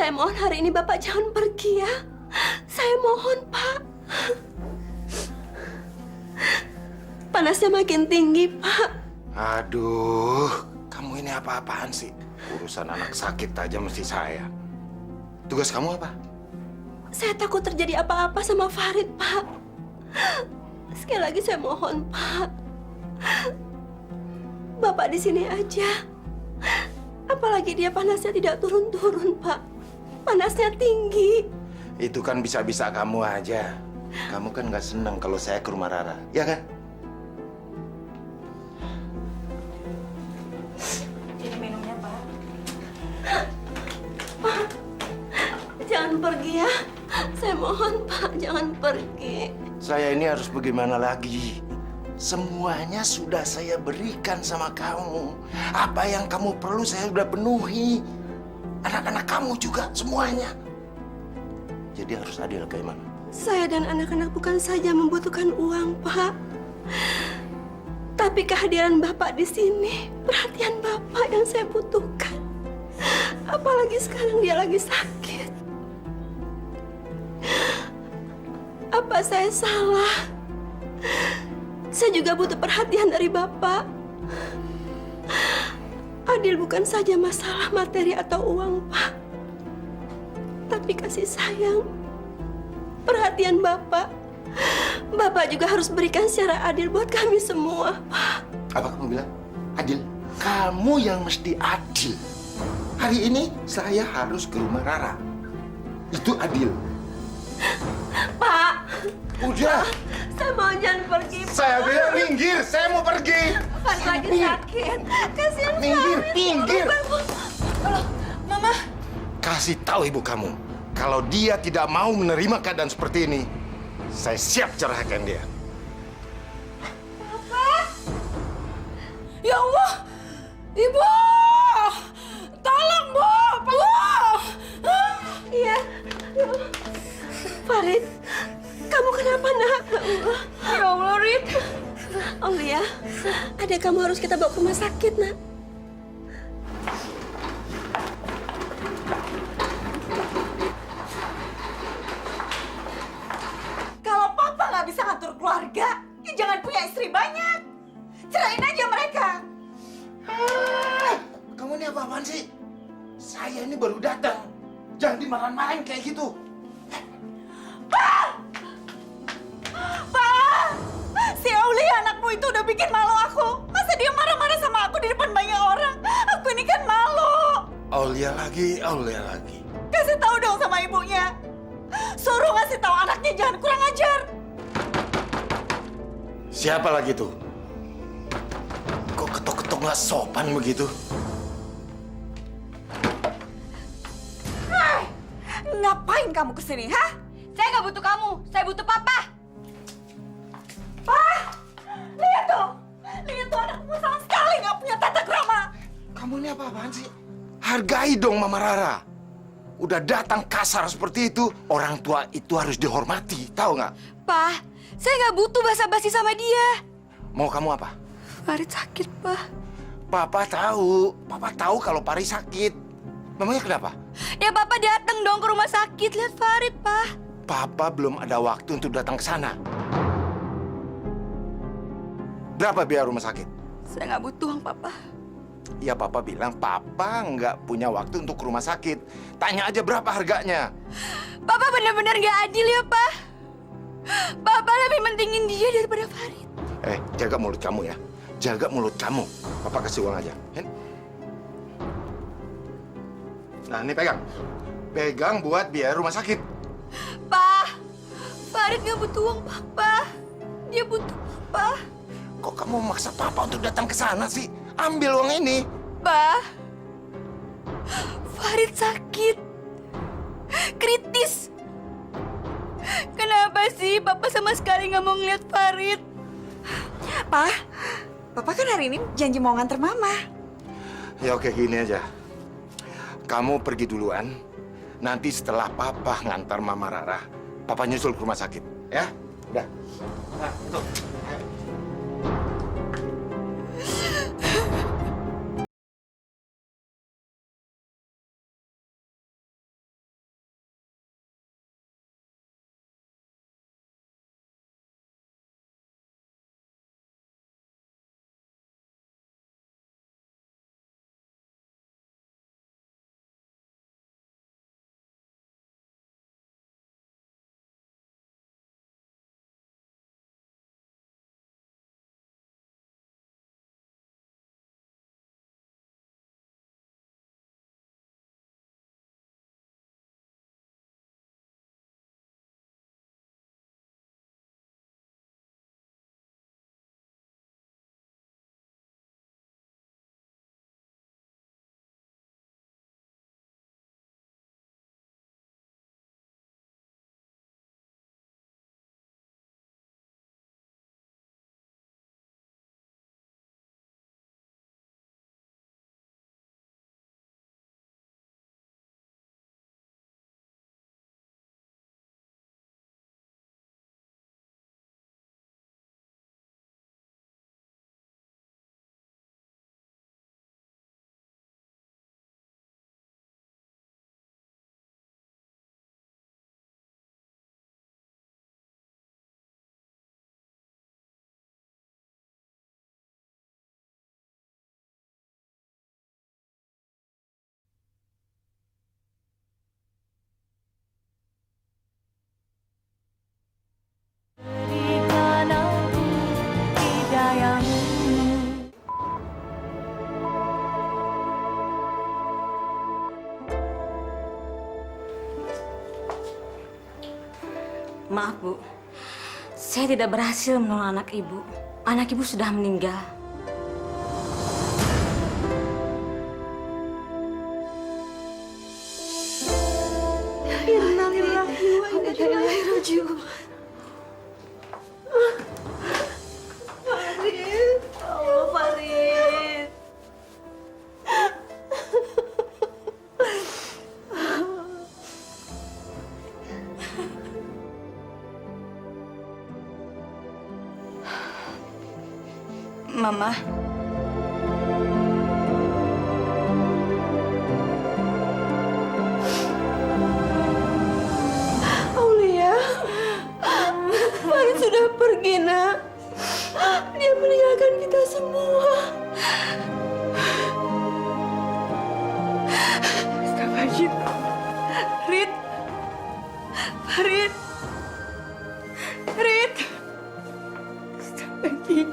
Saya mohon hari ini Bapak jangan pergi ya. Saya mohon, Pak. Panasnya makin tinggi, Pak. Aduh, kamu ini apa-apaan sih? Urusan anak sakit aja mesti saya. Tugas kamu apa? Saya takut terjadi apa-apa sama Farid, Pak. Sekali lagi saya mohon, Pak. Bapak di sini aja. Apalagi dia panasnya tidak turun-turun, Pak. Panasnya tinggi. Itu kan bisa-bisa kamu aja. Kamu kan nggak senang kalau saya ke rumah Rara, ya kan? Ini minumnya, Pak. Pak, jangan pergi ya. Saya mohon, Pak, jangan pergi. Saya ini harus bagaimana lagi? Semuanya sudah saya berikan sama kamu. Apa yang kamu perlu saya sudah penuhi. Anak-anak kamu juga semuanya. Jadi harus adil kayak mana? Saya dan anak-anak bukan saja membutuhkan uang, Pak. Tapi kehadiran Bapak di sini, perhatian Bapak yang saya butuhkan. Apalagi sekarang dia lagi sakit. Apa saya salah? Saya juga butuh perhatian dari Bapak. Adil bukan saja masalah materi atau uang, Pak. Tapi kasih sayang, perhatian Bapak. Bapak juga harus berikan secara adil buat kami semua, Pak. Apa kamu bilang? Adil? Kamu yang mesti adil. Hari ini saya harus ke rumah Rara. Itu adil. Pak, Udah. saya mau jangan pergi, Pak. Saya bilang minggir, saya mau pergi. Pak lagi sakit. Kasihan Minggir, Farid. minggir. Mama. Kasih tahu ibu kamu, kalau dia tidak mau menerima keadaan seperti ini, saya siap cerahkan dia. Ya Allah. Ibu. Tolong, Bu. Bu. Iya. Farid, kamu kenapa, nak? Ya Allah, Rit. Aulia, adek kamu harus kita bawa ke rumah sakit, nak. Kalau Papa nggak bisa ngatur keluarga, ya jangan punya istri banyak. Cerain aja mereka. Kamu ini apa-apaan sih? Saya ini baru datang. Jangan dimarah-marahin kayak gitu. Pak! Si Aulia anakmu itu udah bikin malu aku. Masa dia marah-marah sama aku di depan banyak orang? Aku ini kan malu. Aulia lagi, Aulia lagi. Kasih tahu dong sama ibunya. Suruh ngasih tahu anaknya jangan kurang ajar. Siapa lagi tuh? Kok ketok-ketok nggak sopan begitu? Hai, ngapain kamu kesini, ha? Saya nggak butuh kamu, saya butuh Papa. Pak, lihat dong. Lihat tuh anakmu sama sekali nggak punya tata krama. Kamu ini apa-apaan sih? Hargai dong Mama Rara. Udah datang kasar seperti itu, orang tua itu harus dihormati, tahu nggak? Pak, saya nggak butuh basa-basi sama dia. Mau kamu apa? Farid sakit, Pak. Papa tahu kalau Pari sakit. Memangnya kenapa? Ya Papa datang dong ke rumah sakit, lihat Farid, Pak. Papa belum ada waktu untuk datang ke sana. Berapa biaya rumah sakit? Saya nggak butuh uang Papa. Ya Papa bilang Papa nggak punya waktu untuk ke rumah sakit. Tanya aja berapa harganya. Papa benar-benar nggak adil ya, Pak. Papa lebih mentingin dia daripada Farid. Jaga mulut kamu ya. Jaga mulut kamu. Papa kasih uang aja. Nah, ini pegang. Pegang buat biaya rumah sakit. Pak, Farid nggak butuh uang Papa. Dia butuh Papa. Kok kamu memaksa Papa untuk datang ke sana sih? Ambil uang ini. Pak, Farid sakit. Kritis. Kenapa sih Papa sama sekali nggak mau ngeliat Farid? Pak, Papa kan hari ini janji mau nganter Mama. Ya oke, gini aja. Kamu pergi duluan. Nanti setelah Papa ngantar Mama Rara, Papa nyusul ke rumah sakit. Ya? Udah. Nah, itu. Maaf, Bu. Saya tidak berhasil menolong anak Ibu. Anak Ibu sudah meninggal. Innalillahi wa inna ilaihi raji'un. Farid, Allah Farid. Mama. Aulia, Farid sudah pergi, Nak. Dia meninggalkan kita semua. Astagfirullahaladzim. Rit. Farid. Rit. Astagfirullahaladzim.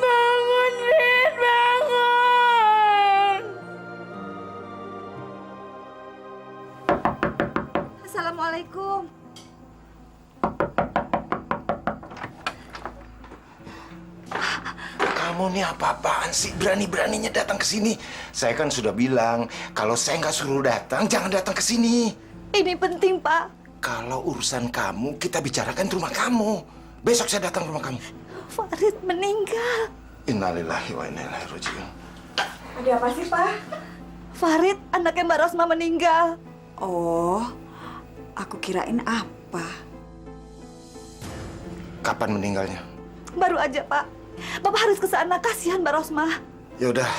Bangun, Rit, bangun. Assalamualaikum. Kamu nih apa-apaan sih? Berani-beraninya datang ke sini. Saya kan sudah bilang, kalau saya nggak suruh datang, jangan datang ke sini. Ini penting, Pak. Kalau urusan kamu, kita bicarakan di rumah kamu. Besok saya datang ke rumah kamu. Farid meninggal. Innalillahi wa inna ilaihi raji'un. Ada apa sih, Pak? Farid, anaknya Mbak Rosma meninggal. Oh, aku kirain apa? Kapan meninggalnya? Baru aja, Pak. Bapak harus ke sana, kasihan Mbak Rosma. Ya udah,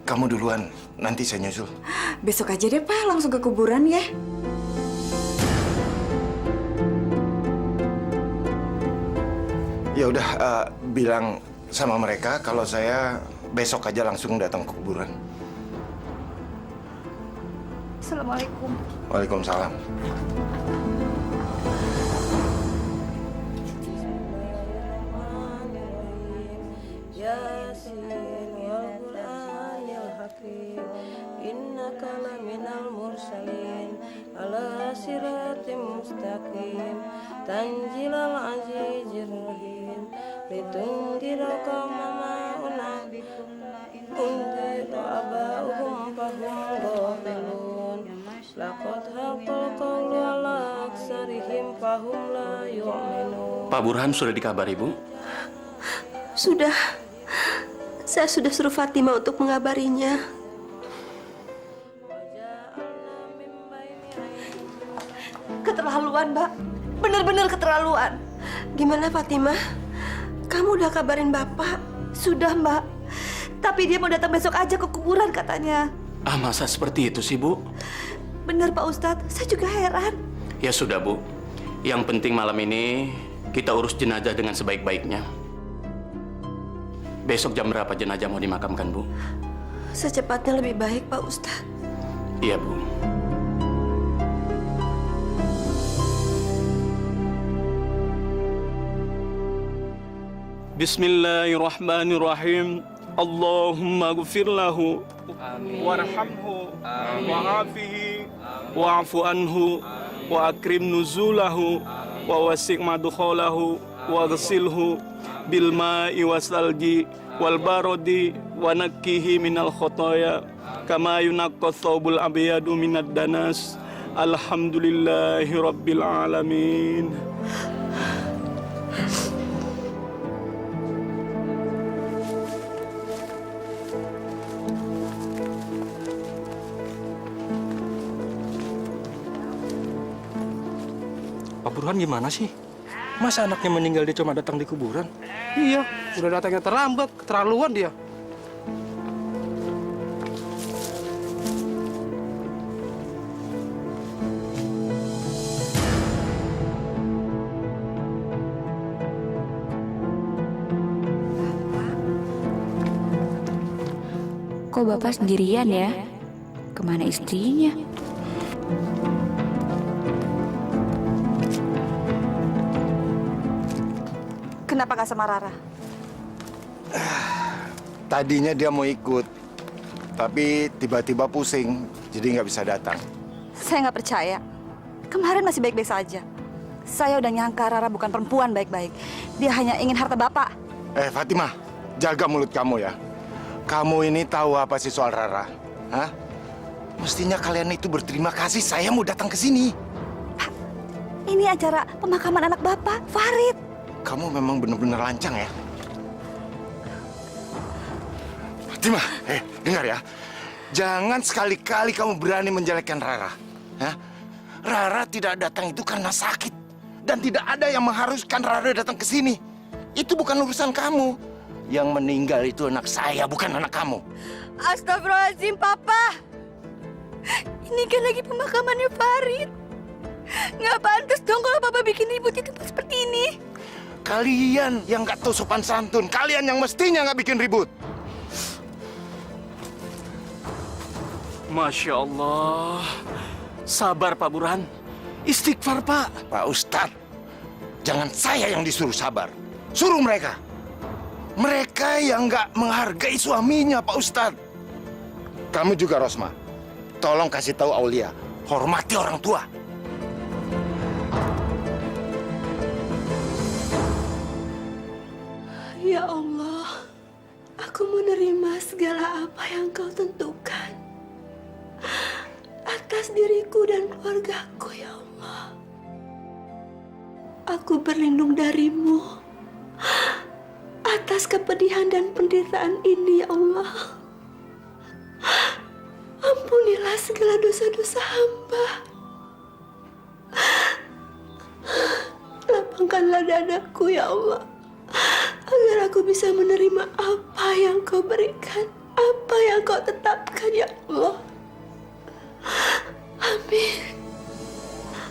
kamu duluan. Nanti saya nyusul. Besok aja deh, Pak. Langsung ke kuburan ya. Ya udah, bilang sama mereka kalau saya besok aja langsung datang ke kuburan. Assalamualaikum. Waalaikumsalam. Yasin wal Qur'anil Hakim innaka laminal mursalin ala siratim mustaqim tanzilal azizir rahim litundira qauman ma unzira abahum fahum ghafilun laqad haqqal qawlu ala aksarihim fahum la yu'minun. Pak Burhan sudah dikabari, Bu? Sudah. Saya sudah suruh Fatimah untuk mengabarinya. Keterlaluan, Mbak. Bener-bener keterlaluan. Gimana Fatimah? Kamu udah kabarin Bapak? Sudah, Mbak. Tapi dia mau datang besok aja ke kuburan katanya. Ah, masa seperti itu sih, Bu? Bener, Pak Ustadz. Saya juga heran. Ya sudah, Bu. Yang penting malam ini kita urus jenazah dengan sebaik-baiknya. Besok jam berapa jenazah mau dimakamkan, Bu? Secepatnya lebih baik, Pak Ustadz. Iya, Bu. Bismillahirrahmanirrahim. Allahumma ghfir lahu warhamhu wa'afihi wa'fu anhu wa akrim nuzulahu wa wasi' madkhalahu wa ghsilhu bil ma'i wasalji wal barodi wa nakkihi minal khotoya kama yunaqqa thawbul abyadu minad danas. Alhamdulillahi rabbil alamin. Pak Burhan gimana sih? Masa anaknya meninggal dia cuma datang di kuburan? Iya, udah datangnya terlambat, keterlaluan dia. Kok Bapak sendirian ya? Kemana istrinya? Kenapa gak sama Rara? Tadinya dia mau ikut, tapi tiba-tiba pusing, jadi nggak bisa datang. Saya nggak percaya. Kemarin masih baik-baik saja. Saya udah nyangka Rara bukan perempuan baik-baik. Dia hanya ingin harta Bapak. Fatimah, jaga mulut kamu ya. Kamu ini tahu apa sih soal Rara? Hah? Mestinya kalian itu berterima kasih saya mau datang ke sini. Pak, ini acara pemakaman anak Bapak, Farid. Kamu memang benar-benar lancang ya. Fatimah, dengar ya. Jangan sekali-kali kamu berani menjelekkan Rara. Hah? Rara tidak datang itu karena sakit. Dan tidak ada yang mengharuskan Rara datang ke sini. Itu bukan urusan kamu. Yang meninggal itu anak saya, bukan anak kamu. Astagfirullahaladzim, Papa. Ini kan lagi pemakamannya Farid. Nggak pantas dong kalau Papa bikin ribut di tempat seperti ini. Kalian yang nggak tahu sopan santun. Kalian yang mestinya nggak bikin ribut. Masya Allah. Sabar Pak Burhan. Istighfar Pak. Pak Ustadz, jangan saya yang disuruh sabar. Suruh mereka. Mereka yang nggak menghargai suaminya, Pak Ustadz. Kamu juga, Rosma. Tolong kasih tahu Aulia. Hormati orang tua. Ya Allah, aku menerima segala apa yang Kau tentukan atas diriku dan keluargaku, ya Allah. Aku berlindung darimu atas kepedihan dan penderitaan ini, ya Allah. Ampunilah segala dosa-dosa hamba. Lapangkanlah dadaku, ya Allah, agar aku bisa menerima apa yang Kau berikan, apa yang Kau tetapkan, ya Allah. Amin.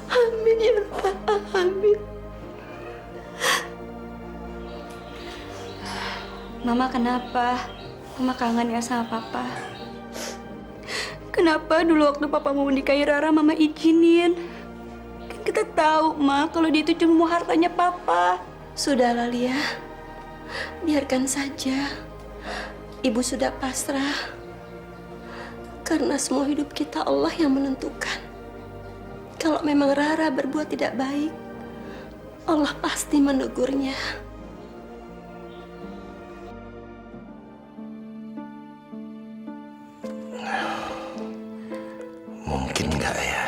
Amin ya Rabbal Alamin. Mama kenapa? Mama kangen ya sama Papa. Kenapa dulu waktu Papa mau menikahi Rara, Mama izinin? Kan kita tahu, Ma, kalau dia itu cuma mau hartanya Papa. Sudahlah, Lia. Biarkan saja. Ibu sudah pasrah. Karena semua hidup kita Allah yang menentukan. Kalau memang Rara berbuat tidak baik, Allah pasti menegurnya. Mungkin nggak ya?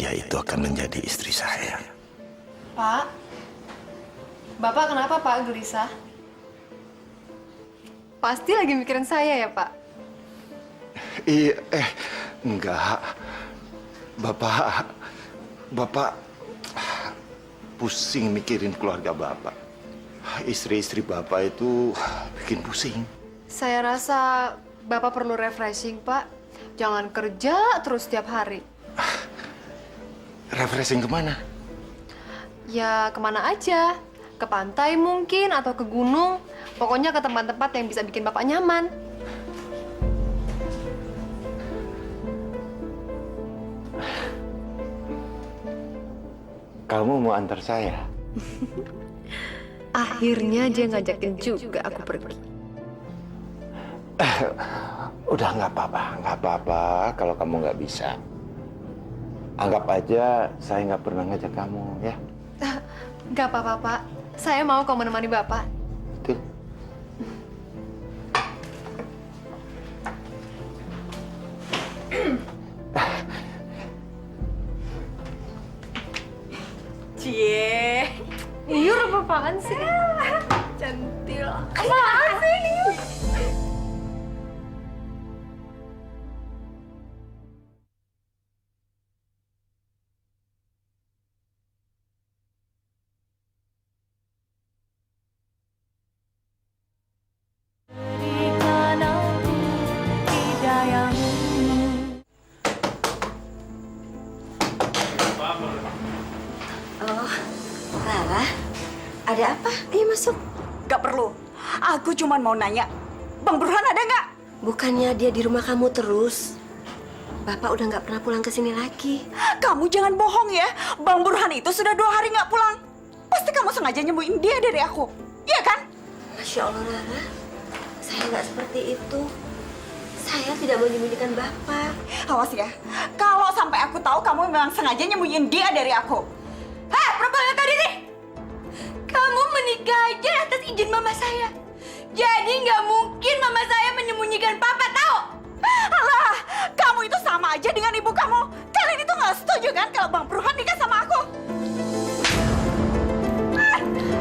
Dia itu akan menjadi istri saya. Pak, Bapak kenapa Pak gelisah? Pasti lagi mikirin saya ya Pak? Iya, enggak. Bapak pusing mikirin keluarga Bapak. Istri-istri Bapak itu bikin pusing. Saya rasa Bapak perlu refreshing Pak. Jangan kerja terus setiap hari. Refreshing kemana? Ya kemana aja. Ke pantai mungkin atau ke gunung. Pokoknya ke tempat-tempat yang bisa bikin Bapak nyaman. Kamu mau antar saya? Akhirnya dia ngajakin juga aku pergi. Udah nggak apa-apa kalau kamu nggak bisa. Anggap aja saya nggak pernah ngajak kamu ya. Nggak apa-apa Pak. Saya mau kau menemani Bapak. Betul. Cie. Iya, apaan sih? Cantil. Apaan sih ini? Rara, ada apa? Ayo masuk. Gak perlu. Aku cuma mau nanya, Bang Burhan ada nggak? Bukannya dia di rumah kamu terus? Bapak udah nggak pernah pulang ke sini lagi. Kamu jangan bohong ya. Bang Burhan itu sudah 2 hari nggak pulang. Pasti kamu sengaja nyembuhin dia dari aku. Iya kan? Masya Allah, Rara. Saya nggak seperti itu. Saya tidak menyembunyikan Bapak. Awas ya, kalau sampai aku tahu kamu memang sengaja nyembunyiin dia dari aku. Hah, perempuan yang tadi nih! Kamu menikah aja atas izin mama saya. Jadi nggak mungkin mama saya menyembunyikan papa, tahu? Alah, kamu itu sama aja dengan ibu kamu. Kalian itu nggak setuju kan kalau Bang Burhan nikah sama aku?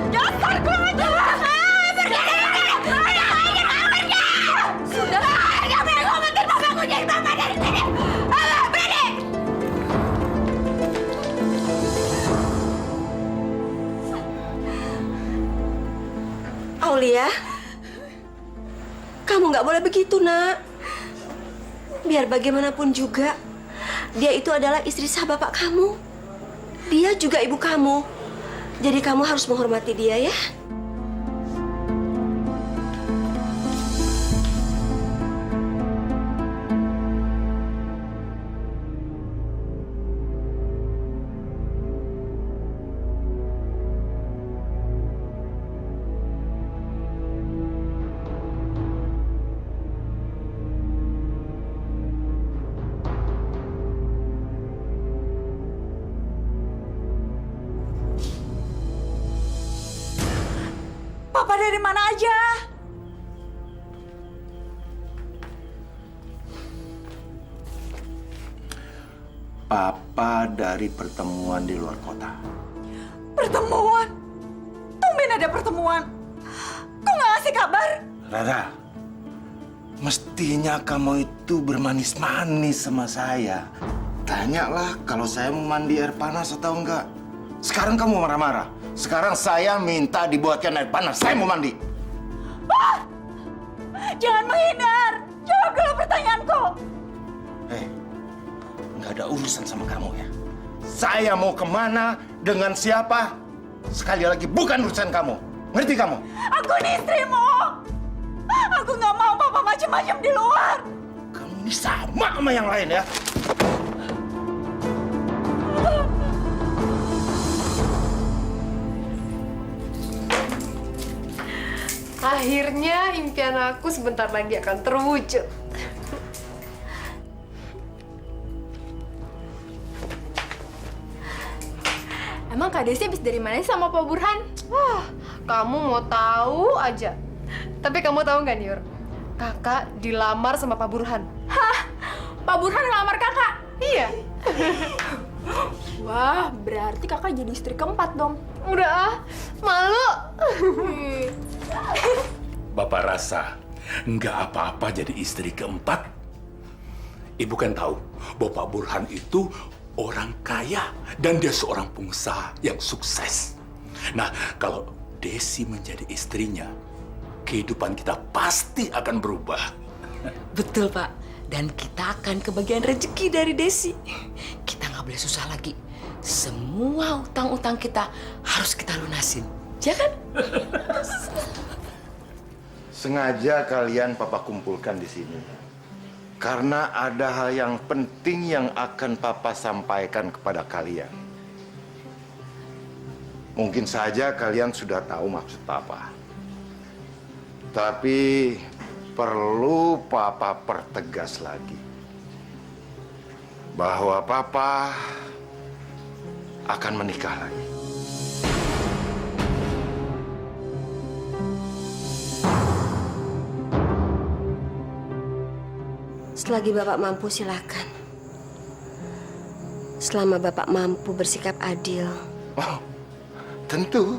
Dasar kurang ajar! Sudah, kamu yang ngomongin papaku jadi mama dari sini. Alah, berani! Aulia, kamu nggak boleh begitu, nak. Biar bagaimanapun juga, dia itu adalah istri sah bapak kamu. Dia juga ibu kamu. Jadi kamu harus menghormati dia ya. Papa dari mana aja? Papa dari pertemuan di luar kota. Pertemuan? Tumben ada pertemuan. Kok nggak ngasih kabar? Rara, mestinya kamu itu bermanis-manis sama saya. Tanyalah kalau saya mau mandi air panas atau enggak. Sekarang kamu marah-marah. Sekarang saya minta dibuatkan air panas. Saya mau mandi. Ah! Jangan menghindar. Jawab dulu pertanyaanku. Nggak ada urusan sama kamu ya. Saya mau kemana, dengan siapa, sekali lagi bukan urusan kamu. Ngerti kamu? Aku ini istrimu. Aku nggak mau papa macam-macam di luar. Kamu ini sama yang lain ya. Akhirnya impian aku sebentar lagi akan terwujud. Emang Kak Desi habis dari mana sih sama Pak Burhan? Wah, kamu mau tahu aja. Tapi kamu tahu nggak, Niur? Kakak dilamar sama Pak Burhan. Hah? Pak Burhan ngelamar kakak? Iya. Wah, berarti kakak jadi istri keempat dong. Udah ah, malu. Bapak rasa nggak apa-apa jadi istri keempat. Ibu kan tahu bahwa Pak Burhan itu orang kaya dan dia seorang pengusaha yang sukses. Nah, kalau Desi menjadi istrinya, kehidupan kita pasti akan berubah. Betul, Pak. Dan kita akan kebagian rezeki dari Desi. Kita nggak boleh susah lagi. Semua utang-utang kita harus kita lunasin. Ya kan? Sengaja kalian Papa kumpulkan di sini. Karena ada hal yang penting yang akan Papa sampaikan kepada kalian. Mungkin saja kalian sudah tahu maksud Papa. Tapi perlu Papa pertegas lagi. Bahwa Papa akan menikah lagi. Selagi Bapak mampu, silakan. Selama Bapak mampu bersikap adil. Oh, tentu.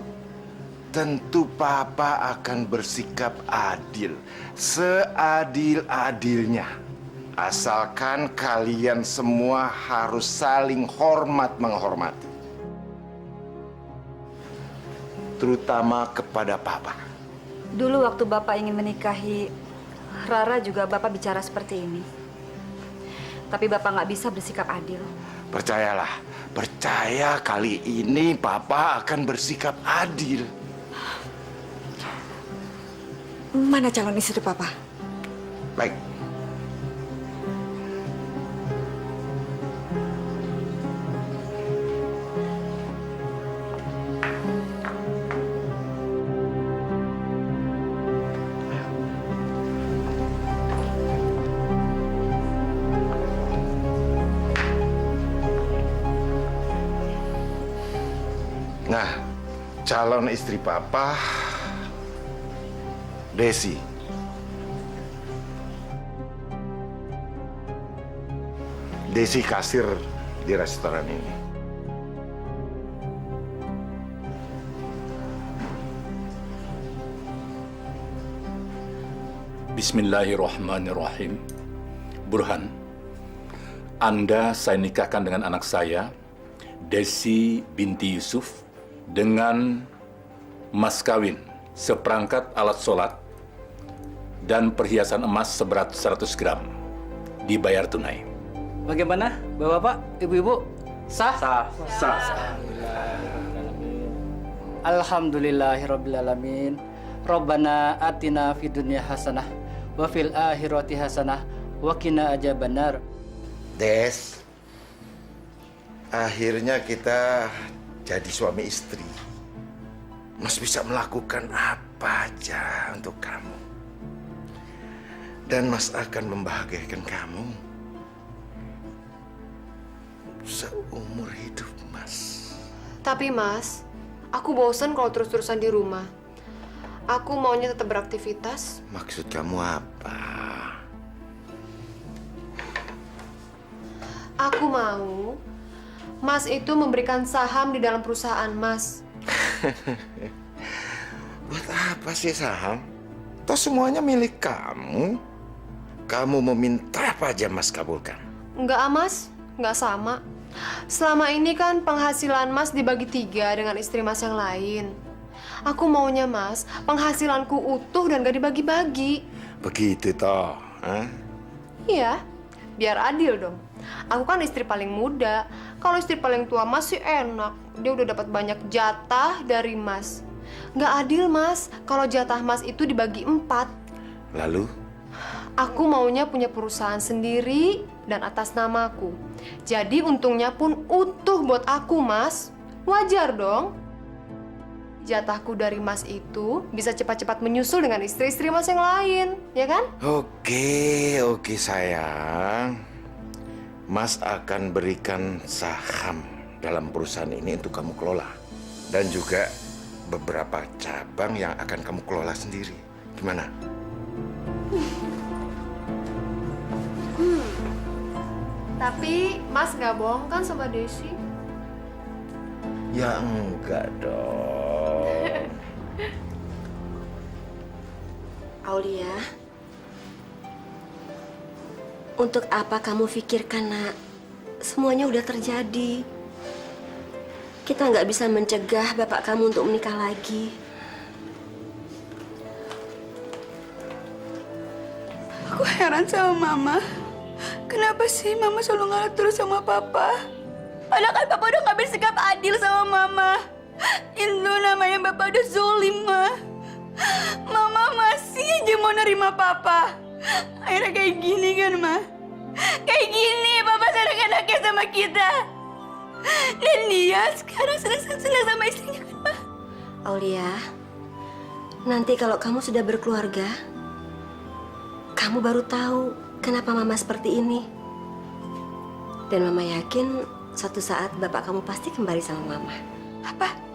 Tentu Papa akan bersikap adil. Seadil-adilnya. Asalkan kalian semua harus saling hormat menghormati. Terutama kepada Papa. Dulu waktu Bapak ingin menikahi Rara juga Bapak bicara seperti ini. Tapi Bapak nggak bisa bersikap adil. Percayalah, percaya kali ini Papa akan bersikap adil. Mana calon istri Papa? Baik. calon istri papa, Desi. Desi kasir di restoran ini. Bismillahirrahmanirrahim. Burhan, Anda saya nikahkan dengan anak saya, Desi binti Yusuf, dengan mas kawin, seperangkat alat sholat, dan perhiasan emas seberat 100 gram. Dibayar tunai. Bagaimana, Bapak-bapak, Ibu-ibu? Sah? Sah. Alhamdulillahirrabbilalamin. Rabbana atina fid dunya hasanah wa fil akhirati hasanah wa qina adzabannar. Des, akhirnya kita jadi suami istri. Mas bisa melakukan apa aja untuk kamu. Dan Mas akan membahagiakan kamu seumur hidup, Mas. Tapi Mas, aku bosan kalau terus-terusan di rumah. Aku maunya tetap beraktivitas. Maksud kamu apa? Aku mau Mas itu memberikan saham di dalam perusahaan Mas. Buat apa sih saham? Toh semuanya milik kamu. Kamu meminta apa aja Mas kabulkan. Enggak, Mas. Enggak sama. Selama ini kan penghasilan Mas dibagi 3 dengan istri Mas yang lain. Aku maunya Mas, penghasilanku utuh dan gak dibagi-bagi. Begitu toh, Iya, biar adil dong. Aku kan istri paling muda. Kalau istri paling tua Mas sih enak. Dia udah dapat banyak jatah dari Mas. Nggak adil Mas, kalau jatah Mas itu dibagi 4. Lalu? Aku maunya punya perusahaan sendiri dan atas namaku. Jadi untungnya pun utuh buat aku Mas. Wajar dong. Jatahku dari Mas itu bisa cepat-cepat menyusul dengan istri-istri Mas yang lain, ya kan? Oke sayang. Mas akan berikan saham dalam perusahaan ini untuk kamu kelola. Dan juga beberapa cabang yang akan kamu kelola sendiri. Gimana? Tapi Mas nggak bohong kan sama Desi? Ya enggak dong. Aulia, untuk apa kamu pikirkan, Nak? Semuanya udah terjadi. Kita nggak bisa mencegah bapak kamu untuk menikah lagi. Aku heran sama Mama. Kenapa sih Mama selalu ngalah terus sama Papa? Padahal kan Papa udah nggak bersikap adil sama Mama. Itu namanya Papa udah zolim, Ma. Mama masih aja mau nerima Papa. Akhirnya kayak gini kan, Ma? Kayak gini Papa senang-senangnya sama kita. Dan dia sekarang senang-senang sama istrinya kan, Ma? Aulia, nanti kalau kamu sudah berkeluarga, kamu baru tahu kenapa Mama seperti ini. Dan Mama yakin suatu saat bapak kamu pasti kembali sama Mama. Apa?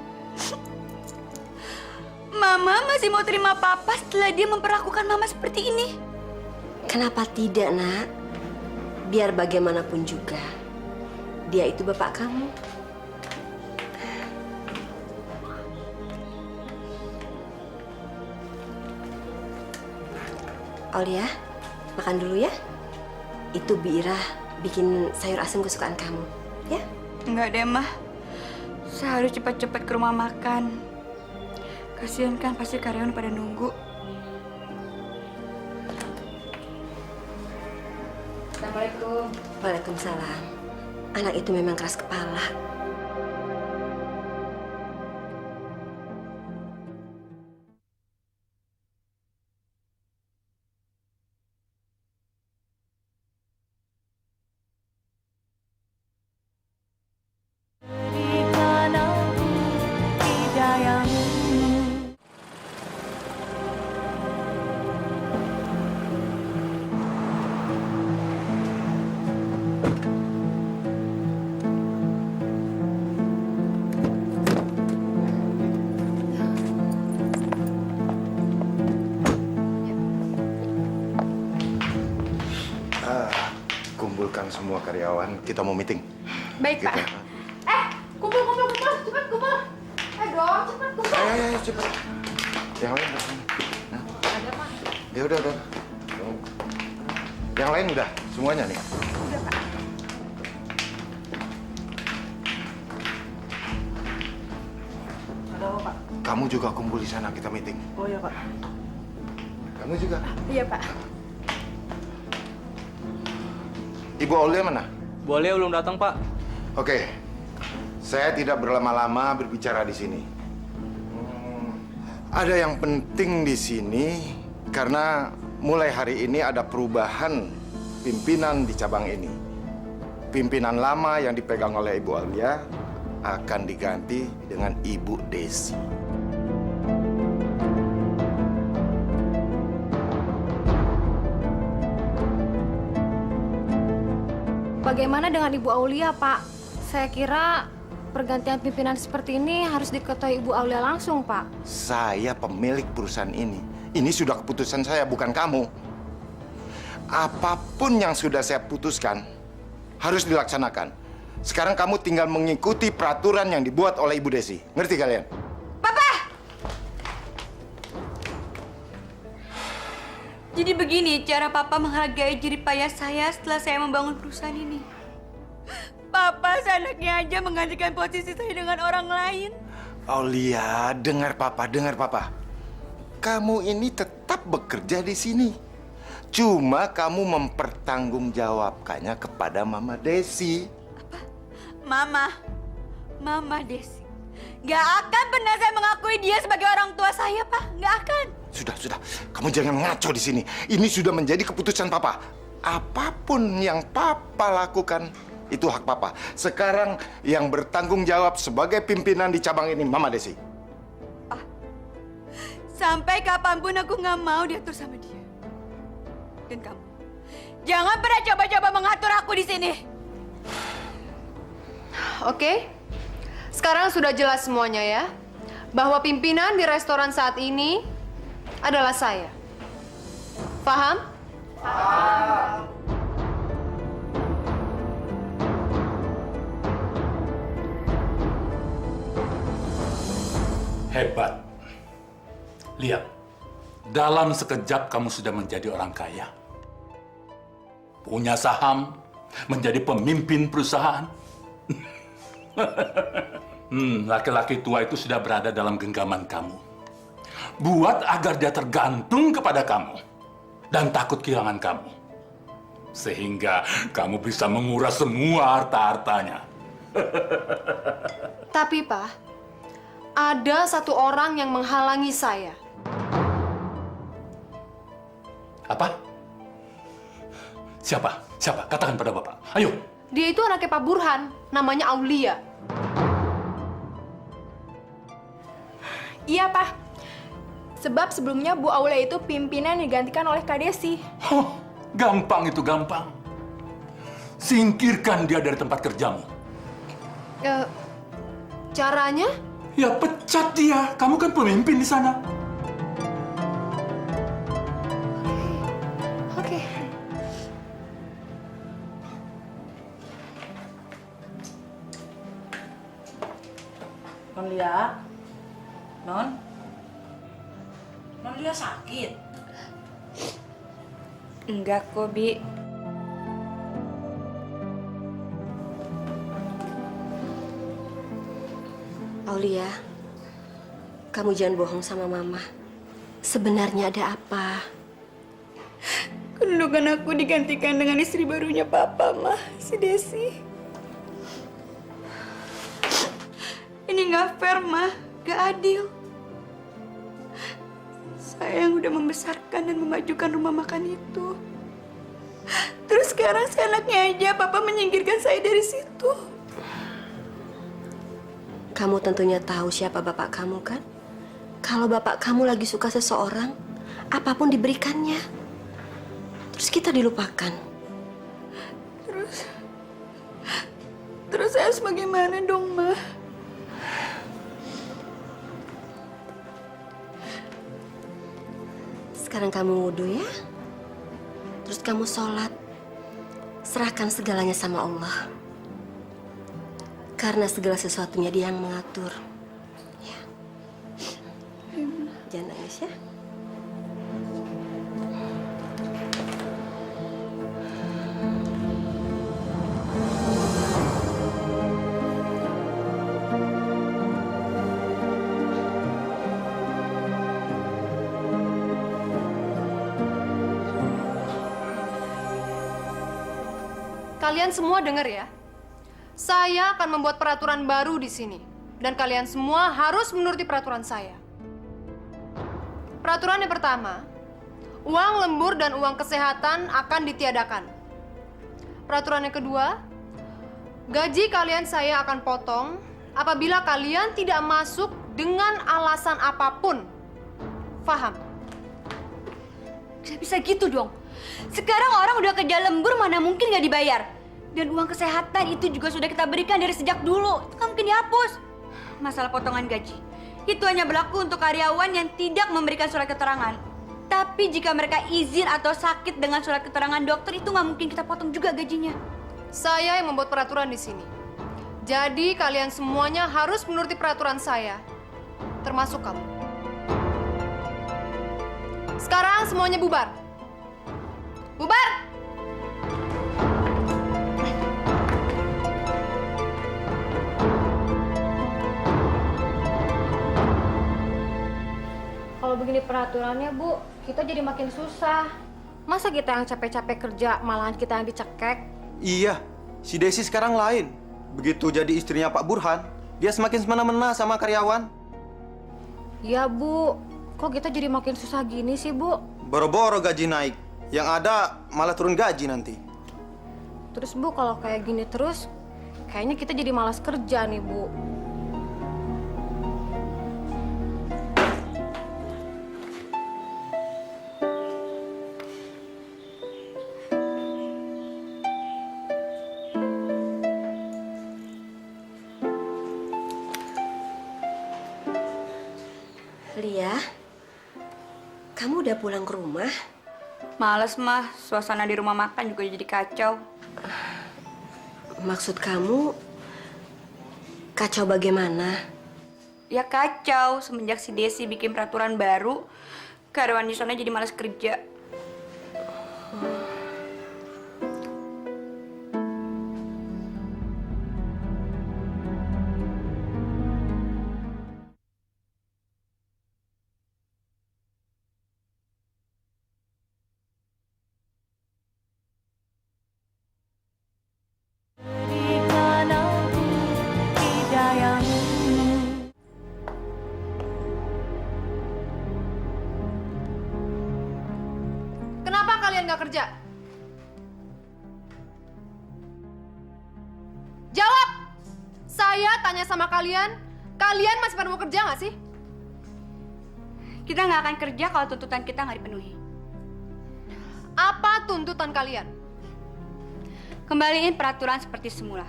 Mama masih mau terima Papa setelah dia memperlakukan Mama seperti ini? Kenapa tidak, Nak? Biar bagaimanapun juga, dia itu bapak kamu. Aulia, makan dulu ya. Itu Bira bikin sayur asam kesukaan kamu, ya? Enggak deh, Mah. Saya harus cepat-cepat ke rumah makan. Kasihan kan pasti karyawan pada nunggu. Assalamualaikum. Waalaikumsalam. Anak itu memang keras kepala. kumpulkan semua karyawan. Kita mau meeting. Baik, Pak. Kumpul. Cepat kumpul. Dong, cepat kumpul. Ayo, cepat. Yang lain udah. Nah. Ada, Pak. Ya udah. Yang lain udah, semuanya nih. Udah, Pak. Ada apa, Pak? Kamu juga kumpul di sana, kita meeting. Oh iya, Pak. Kamu juga. Iya, Pak. Ibu Aulia mana? Boleh belum datang, Pak. Oke, saya tidak berlama-lama berbicara di sini. Ada yang penting di sini karena mulai hari ini ada perubahan pimpinan di cabang ini. Pimpinan lama yang dipegang oleh Ibu Aulia akan diganti dengan Ibu Desi. Bagaimana dengan Ibu Aulia, Pak? Saya kira pergantian pimpinan seperti ini harus diketahui Ibu Aulia langsung, Pak. Saya pemilik perusahaan ini. Ini sudah keputusan saya, bukan kamu. Apapun yang sudah saya putuskan harus dilaksanakan. Sekarang kamu tinggal mengikuti peraturan yang dibuat oleh Ibu Desi. Ngerti kalian? Jadi begini cara Papa menghargai jerih payah saya setelah saya membangun perusahaan ini. Papa seenaknya aja menggantikan posisi saya dengan orang lain. Aulia, dengar Papa. Kamu ini tetap bekerja di sini. Cuma kamu mempertanggungjawabkannya kepada Mama Desi. Apa? Mama Desi. Gak akan pernah saya mengakui dia sebagai orang tua saya, Pak. Gak akan. Sudah. Kamu jangan ngaco di sini. Ini sudah menjadi keputusan Papa. Apapun yang Papa lakukan, itu hak Papa. Sekarang yang bertanggung jawab sebagai pimpinan di cabang ini, Mama Desi. Pak, sampai kapanpun aku gak mau diatur sama dia. Dan kamu, jangan pernah coba-coba mengatur aku di sini. Oke. Sekarang sudah jelas semuanya ya. Bahwa pimpinan di restoran saat ini adalah saya. Paham? Paham. Hebat. Lihat, dalam sekejap kamu sudah menjadi orang kaya. Punya saham, menjadi pemimpin perusahaan. Laki-laki tua itu sudah berada dalam genggaman kamu. Buat agar dia tergantung kepada kamu dan takut kehilangan kamu. Sehingga kamu bisa menguras semua harta-hartanya. Tapi, Pak, ada satu orang yang menghalangi saya. Apa? Siapa? Katakan pada Bapak. Ayo. Dia itu anaknya Pak Burhan, namanya Aulia. Iya, Pak. Sebab sebelumnya Bu Aulia itu pimpinan digantikan oleh Kak Desi. Gampang itu, gampang. Singkirkan dia dari tempat kerjamu. Caranya? Ya pecat dia. Kamu kan pemimpin di sana. Oke. Non Lia? Non Lia sakit? Enggak kok, Bi. Aulia, kamu jangan bohong sama Mama. Sebenarnya ada apa? Kedudukan aku digantikan dengan istri barunya Papa, Ma, si Desi. Ini nggak fair, Ma. Gak adil. Saya yang udah membesarkan dan memajukan rumah makan itu. Terus sekarang seenaknya aja Papa menyingkirkan saya dari situ. Kamu tentunya tahu siapa bapak kamu, kan? Kalau bapak kamu lagi suka seseorang, apapun diberikannya. Terus kita dilupakan. Terus saya harus bagaimana dong, Ma? Sekarang kamu wudhu ya. Terus kamu sholat. serahkan segalanya sama Allah. Karena segala sesuatunya Dia yang mengatur. Ya. Jangan nangis ya. Kalian semua dengar ya. Saya akan membuat peraturan baru di sini. Dan kalian semua harus menuruti peraturan saya. Peraturan yang pertama, uang lembur dan uang kesehatan akan ditiadakan. Peraturan yang kedua, gaji kalian saya akan potong apabila kalian tidak masuk dengan alasan apapun. Faham? Gak bisa gitu dong. Sekarang orang udah kerja lembur, mana mungkin nggak dibayar. Dan uang kesehatan itu juga sudah kita berikan dari sejak dulu. Itu nggak mungkin dihapus. Masalah potongan gaji, itu hanya berlaku untuk karyawan yang tidak memberikan surat keterangan. Tapi jika mereka izin atau sakit dengan surat keterangan dokter, itu nggak mungkin kita potong juga gajinya. Saya yang membuat peraturan di sini. Jadi kalian semuanya harus menuruti peraturan saya. Termasuk kamu. Sekarang semuanya bubar. Bubar! Kalau begini peraturannya, Bu, kita jadi makin susah. Masa kita yang capek-capek kerja, malahan kita yang dicekek? Iya, si Desi sekarang lain. Begitu jadi istrinya Pak Burhan, dia semakin semena-mena sama karyawan. Iya, Bu. Kok kita jadi makin susah gini sih, Bu? Boro-boro gaji naik. Yang ada malah turun gaji nanti. Terus, Bu, kalau kayak gini terus, kayaknya kita jadi malas kerja nih, Bu. Lia, kamu udah pulang ke rumah? Males mah, suasana di rumah makan juga jadi kacau. Maksud kamu, kacau bagaimana? Ya kacau, semenjak si Desi bikin peraturan baru, karyawan di sana jadi malas kerja. Kenapa kalian nggak kerja? Jawab! Saya tanya sama kalian, kalian masih pada mau kerja nggak sih? Kita nggak akan kerja kalau tuntutan kita nggak dipenuhi. Apa tuntutan kalian? Kembaliin peraturan seperti semula.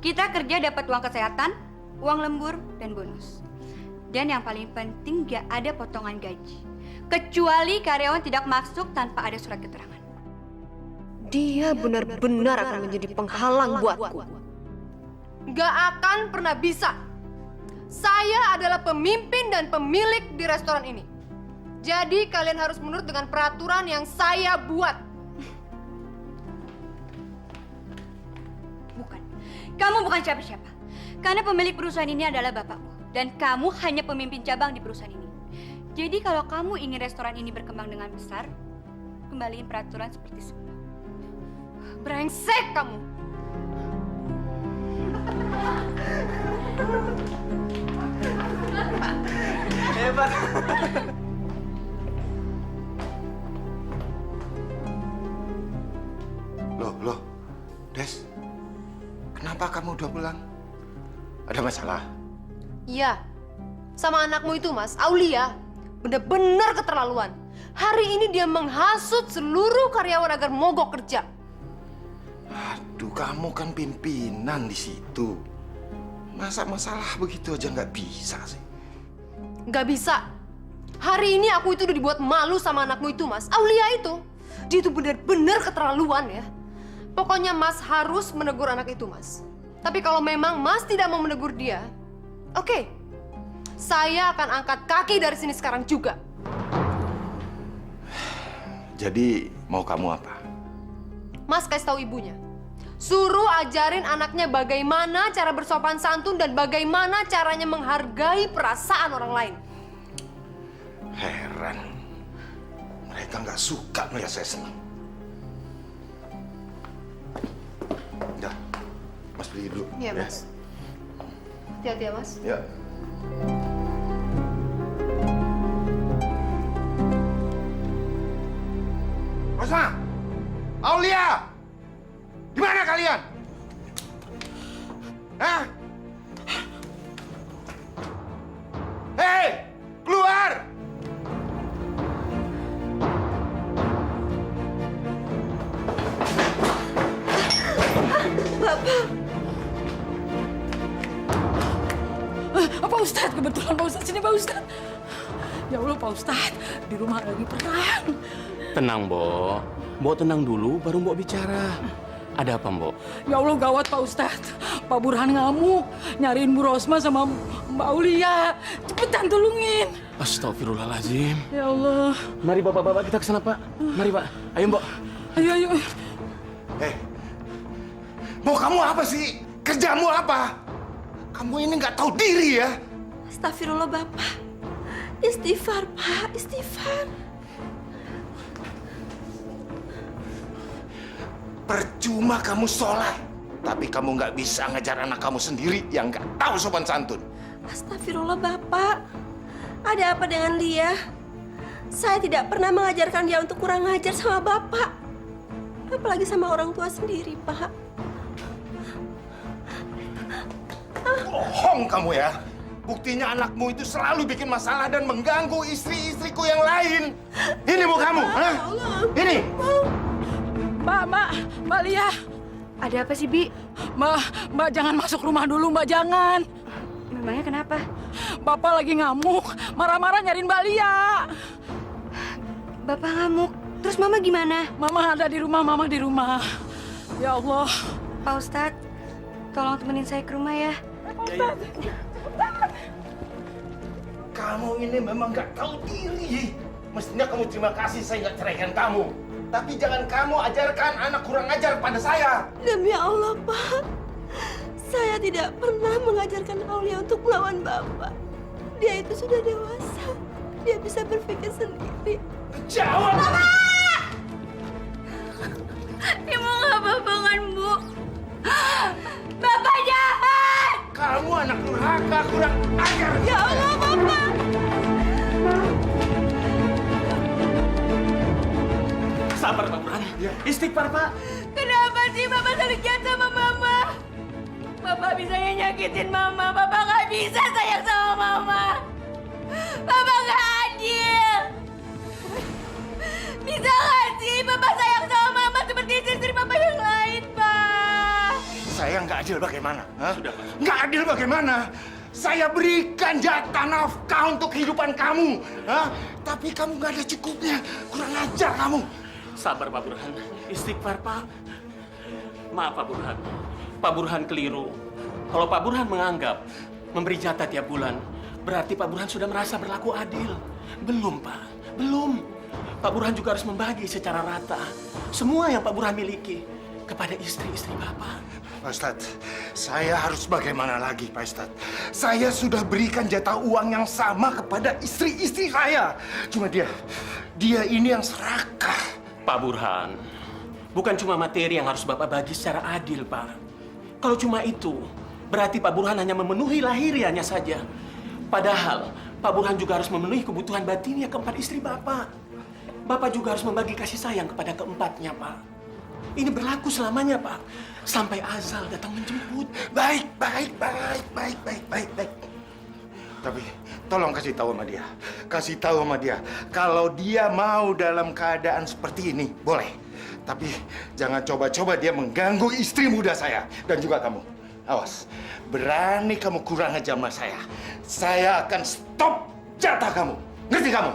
Kita kerja dapat uang kesehatan, uang lembur, dan bonus. Dan yang paling penting nggak ada potongan gaji. Kecuali karyawan tidak masuk tanpa ada surat keterangan. Dia benar-benar akan menjadi penghalang buatku. Gak akan pernah bisa. Saya adalah pemimpin dan pemilik di restoran ini. Jadi kalian harus menurut dengan peraturan yang saya buat. Bukan. Kamu bukan siapa-siapa. Karena pemilik perusahaan ini adalah bapakku. Dan kamu hanya pemimpin cabang di perusahaan ini. Jadi kalau kamu ingin restoran ini berkembang dengan besar, kembaliin peraturan seperti semula. Brengsek kamu! Hebat! Loh, Des, kenapa kamu udah pulang? Ada masalah? Iya, sama anakmu itu Mas, Aulia. Bener-bener keterlaluan. Hari ini dia menghasut seluruh karyawan agar mogok kerja. Aduh, kamu kan pimpinan di situ. Masa masalah begitu aja nggak bisa sih? Nggak bisa. Hari ini aku itu udah dibuat malu sama anakmu itu Mas, Aulia itu. Dia itu bener-bener keterlaluan ya. Pokoknya Mas harus menegur anak itu, Mas. Tapi kalau memang Mas tidak mau menegur dia, oke. Saya akan angkat kaki dari sini sekarang juga. Jadi mau kamu apa? Mas kasih tahu ibunya. Suruh ajarin anaknya bagaimana cara bersopan santun dan bagaimana caranya menghargai perasaan orang lain. Heran. Mereka nggak suka melihat saya senang. Udah, Mas pergi dulu. Iya, Mas. Hati-hati ya, Mas. Ya. Rosma! Aulia! Di mana kalian? Hah? Hei! Keluar! Pak Ustadz, kebetulan Pak Ustadz sini Pak Ustadz. Ya Allah Pak Ustadz, di rumah lagi perang. Tenang, Mbok. Mbok tenang dulu, baru Mbok bicara. Ada apa, Mbok? Ya Allah gawat Pak Ustadz. Pak Burhan ngamuk, nyariin Bu Rosma sama Mbak Aulia. Cepetan tolongin. Astagfirullahaladzim. Ya Allah. Mari bapak-bapak kita ke sana, Pak. Mari, Pak. Ayo, Mbok. Ayo, ayo. Hei! Mau kamu apa sih? Kerjamu apa? Kamu ini nggak tahu diri ya? Astagfirullah, Bapak. Istighfar, Pak. Istighfar. Percuma kamu sholat, tapi kamu nggak bisa ngajar anak kamu sendiri yang nggak tahu sopan santun. Astagfirullah, Bapak. Ada apa dengan dia? Saya tidak pernah mengajarkan dia untuk kurang ajar sama Bapak. Apalagi sama orang tua sendiri, Pak. Bohong kamu ya. Buktinya anakmu itu selalu bikin masalah dan mengganggu istri-istriku yang lain. Ini bu kamu, hah? Ini. Mbak Lia. Ada apa sih, Bi? Mbak jangan masuk rumah dulu, Mbak jangan. Memangnya kenapa? Bapak lagi ngamuk, marah-marah nyariin Mbak Lia. Bapak ngamuk. Terus Mama gimana? Mama ada di rumah, Mama di rumah. Ya Allah. Pak Ustadz, tolong temenin saya ke rumah ya. Kamu ini memang nggak tahu diri. Mestinya kamu terima kasih saya nggak ceraikan kamu. Tapi jangan kamu ajarkan anak kurang ajar pada saya. Demi Allah, Pak. Saya tidak pernah mengajarkan Aulia untuk melawan Bapak. Dia itu sudah dewasa. Dia bisa berpikir sendiri. Jawab! Ibu nggak apa-apa kan, Bu? Bapak jahat! Kamu anak durhaka kurang ajar. Ya Allah, Bapak! Sabar, Pak Burhan. Istighfar, Pak. Kenapa sih Bapak selalu jahat sama Mama? Bapak bisa nyakitin Mama. Bapak nggak bisa sayang sama Mama. Bapak nggak adil. Bisa nggak sih Bapak sayang sama Mama seperti istri Bapak yang lain, Pak? Saya nggak adil bagaimana? Hah? Sudah, Pak. Nggak adil bagaimana? Saya berikan jatah nafkah untuk kehidupan kamu. Hah? Tapi kamu nggak ada cukupnya. Kurang ajar kamu. Sabar, Pak Burhan. Istighfar, Pak. Maaf, Pak Burhan. Pak Burhan keliru. Kalau Pak Burhan menganggap memberi jatah tiap bulan, berarti Pak Burhan sudah merasa berlaku adil. Belum, Pak. Belum. Pak Burhan juga harus membagi secara rata semua yang Pak Burhan miliki kepada istri-istri Bapak. Pak Ustadz, saya harus bagaimana lagi, Pak Ustadz? Saya sudah berikan jatah uang yang sama kepada istri-istri saya. Cuma dia ini yang serakah. Pak Burhan, bukan cuma materi yang harus Bapak bagi secara adil, Pak. Kalau cuma itu, berarti Pak Burhan hanya memenuhi lahiriahnya saja. Padahal, Pak Burhan juga harus memenuhi kebutuhan batinnya keempat istri Bapak. Bapak juga harus membagi kasih sayang kepada keempatnya, Pak. Ini berlaku selamanya, Pak. Sampai azal datang menjemput. Baik. Tapi tolong kasih tahu sama dia. Kasih tahu sama dia. Kalau dia mau dalam keadaan seperti ini, boleh. Tapi jangan coba-coba dia mengganggu istri muda saya. Dan juga kamu. Awas. Berani kamu kurang ajar sama saya akan stop jatah kamu. Ngerti kamu?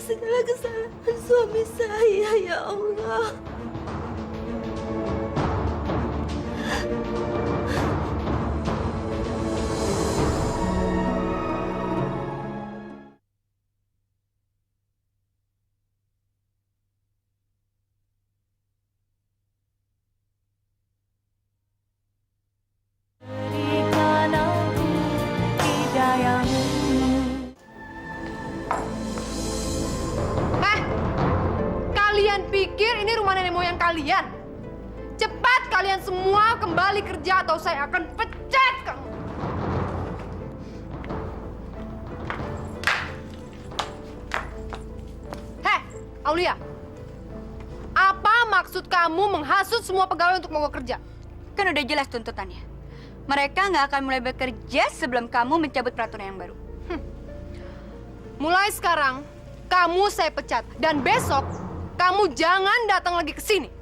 segala kesalahan suami saya, ya Allah. Kalian pikir ini rumah nenek moyang kalian? Cepat kalian semua kembali kerja atau saya akan pecat kamu. Heh, Aulia. Apa maksud kamu menghasut semua pegawai untuk mogok kerja? Kan udah jelas tuntutannya. Mereka nggak akan mulai bekerja sebelum kamu mencabut peraturan yang baru. Mulai sekarang, kamu saya pecat. Dan besok, kamu jangan datang lagi ke sini.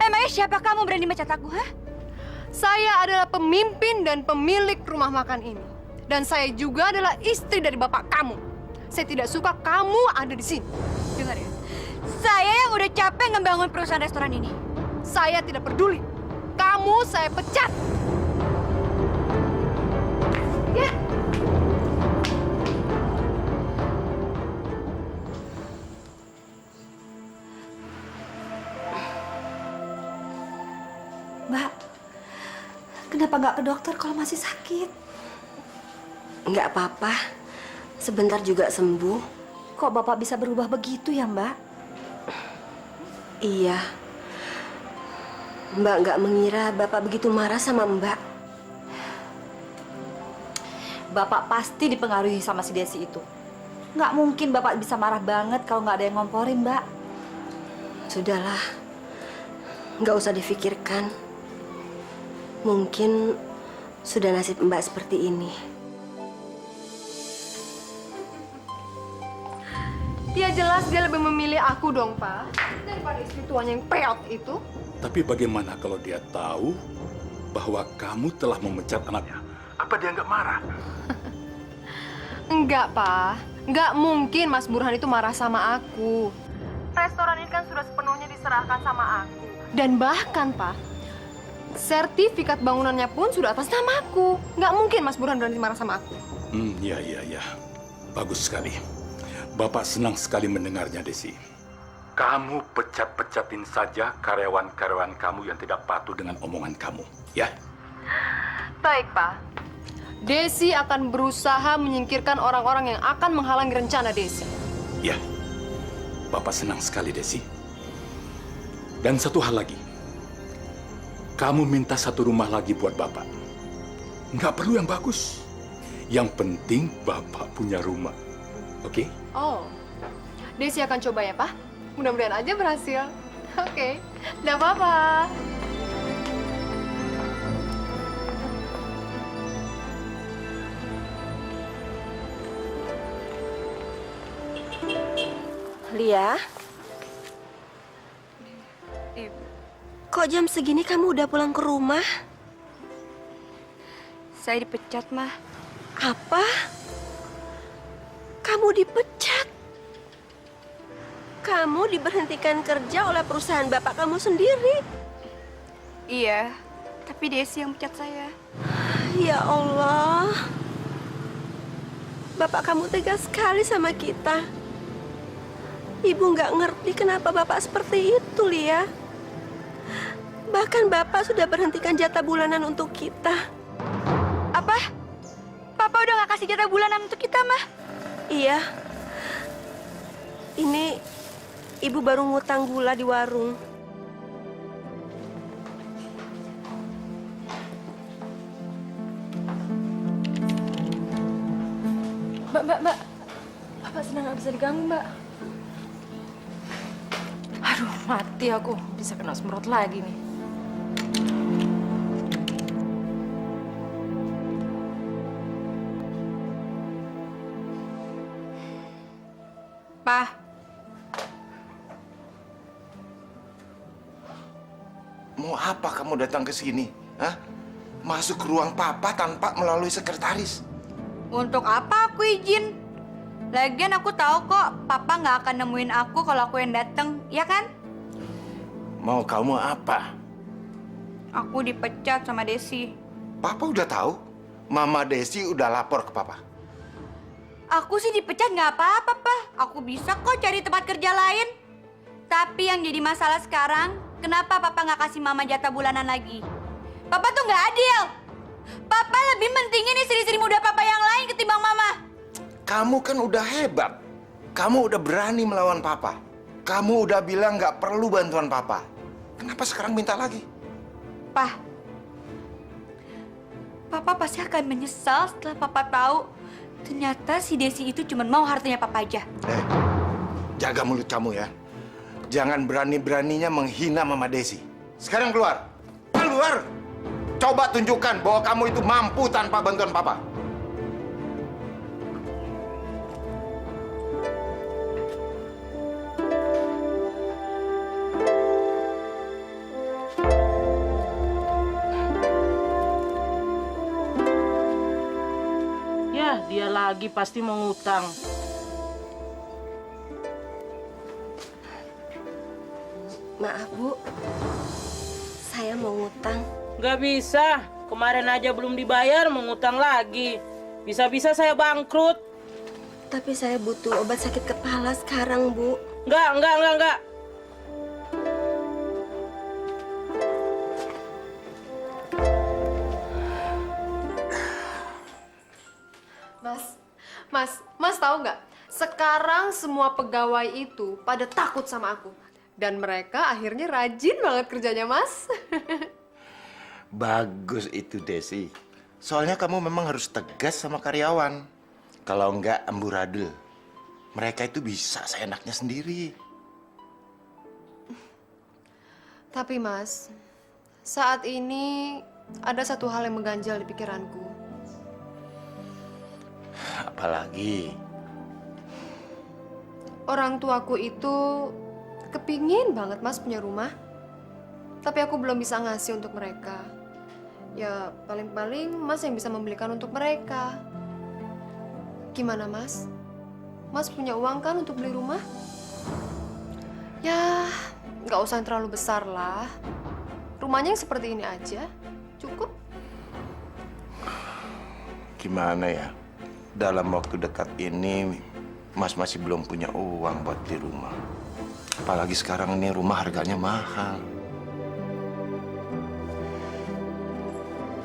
Emangnya siapa kamu berani mecat aku, ha? Saya adalah pemimpin dan pemilik rumah makan ini. Dan saya juga adalah istri dari bapak kamu. Saya tidak suka kamu ada di sini. Dengar ya, saya yang udah capek ngebangun perusahaan restoran ini. Saya tidak peduli. Kamu saya pecat. Ya. Mbak, kenapa nggak ke dokter kalau masih sakit? Nggak apa-apa. Sebentar juga sembuh. Kok Bapak bisa berubah begitu ya, Mbak? Iya. Mbak nggak mengira Bapak begitu marah sama Mbak. Bapak pasti dipengaruhi sama si Desi itu. Nggak mungkin Bapak bisa marah banget kalau nggak ada yang ngomporin, Mbak. Sudahlah. Nggak usah difikirkan. Mungkin sudah nasib Mbak seperti ini. Ya jelas dia lebih memilih aku dong, Pak. Daripada istri tuanya yang peot itu. Tapi bagaimana kalau dia tahu bahwa kamu telah memecat anaknya? Apa dia nggak marah? Enggak, Pak. Enggak mungkin Mas Burhan itu marah sama aku. Restoran ini kan sudah sepenuhnya diserahkan sama aku. Dan bahkan, Pak, sertifikat bangunannya pun sudah atas nama aku. Enggak mungkin Mas Burhan berani marah sama aku. Ya. Bagus sekali. Bapak senang sekali mendengarnya, Desi. Kamu pecat-pecatin saja karyawan-karyawan kamu yang tidak patuh dengan omongan kamu, ya? Baik, Pak. Desi akan berusaha menyingkirkan orang-orang yang akan menghalangi rencana Desi. Ya. Bapak senang sekali, Desi. Dan satu hal lagi. Kamu minta satu rumah lagi buat Bapak. Nggak perlu yang bagus. Yang penting Bapak punya rumah. Oke? Oh, Desi akan coba ya, Pak. Mudah-mudahan aja berhasil. Oke, nggak apa-apa. Lia, kok jam segini kamu udah pulang ke rumah? Saya dipecat, Mah. Apa? Kamu dipecat? Kamu diberhentikan kerja oleh perusahaan bapak kamu sendiri? Iya, tapi Desi yang pecat saya. Ya Allah. Bapak kamu tegas sekali sama kita. Ibu nggak ngerti kenapa bapak seperti itu, Lia. Bahkan bapak sudah berhentikan jatah bulanan untuk kita. Apa? Papa udah nggak kasih jatah bulanan untuk kita, Mah? Iya. Ini ibu baru ngutang gula di warung. Mbak. Bapak senang nggak bisa diganggu, Mbak. Aduh, mati aku. Bisa kena semprot lagi nih. Pa. Mau apa kamu datang ke sini? Hah? Masuk ke ruang papa tanpa melalui sekretaris. Untuk apa aku izin? Lagian aku tahu kok papa nggak akan nemuin aku kalau aku yang dateng, ya kan? Mau kamu apa? Aku dipecat sama Desi. Papa udah tahu. Mama Desi udah lapor ke Papa. Aku sih dipecat nggak apa-apa, Pak. Aku bisa kok cari tempat kerja lain. Tapi yang jadi masalah sekarang, kenapa Papa nggak kasih Mama jatah bulanan lagi? Papa tuh nggak adil. Papa lebih mentingin istri-istri muda Papa yang lain ketimbang Mama. Kamu kan udah hebat. Kamu udah berani melawan Papa. Kamu udah bilang nggak perlu bantuan Papa. Kenapa sekarang minta lagi? Papa pasti akan menyesal setelah Papa tahu ternyata si Desi itu cuma mau hartanya Papa aja. Jaga mulut kamu ya. Jangan berani-beraninya menghina Mama Desi. Sekarang keluar. Keluar! Coba tunjukkan bahwa kamu itu mampu tanpa bantuan Papa. Ya, dia lagi pasti mau ngutang. Maaf, Bu. Saya mau ngutang. Nggak bisa. Kemarin aja belum dibayar, mau ngutang lagi. Bisa-bisa saya bangkrut. Tapi saya butuh obat sakit kepala sekarang, Bu. Enggak. Mas tahu nggak? Sekarang semua pegawai itu pada takut sama aku. Dan mereka akhirnya rajin banget kerjanya, Mas. Bagus itu, Desi. Soalnya kamu memang harus tegas sama karyawan. Kalau enggak amburadul. Mereka itu bisa seenaknya sendiri. Tapi, Mas, saat ini ada satu hal yang mengganjal di pikiranku. Apalagi? Orang tuaku itu kepingin banget, Mas, punya rumah. Tapi aku belum bisa ngasih untuk mereka. Ya, paling-paling Mas yang bisa membelikan untuk mereka. Gimana, Mas? Mas punya uang kan untuk beli rumah? Ya, nggak usah yang terlalu besar lah. Rumahnya yang seperti ini aja, cukup. Gimana ya? Dalam waktu dekat ini, Mas masih belum punya uang buat beli rumah. Apalagi sekarang ini rumah harganya mahal.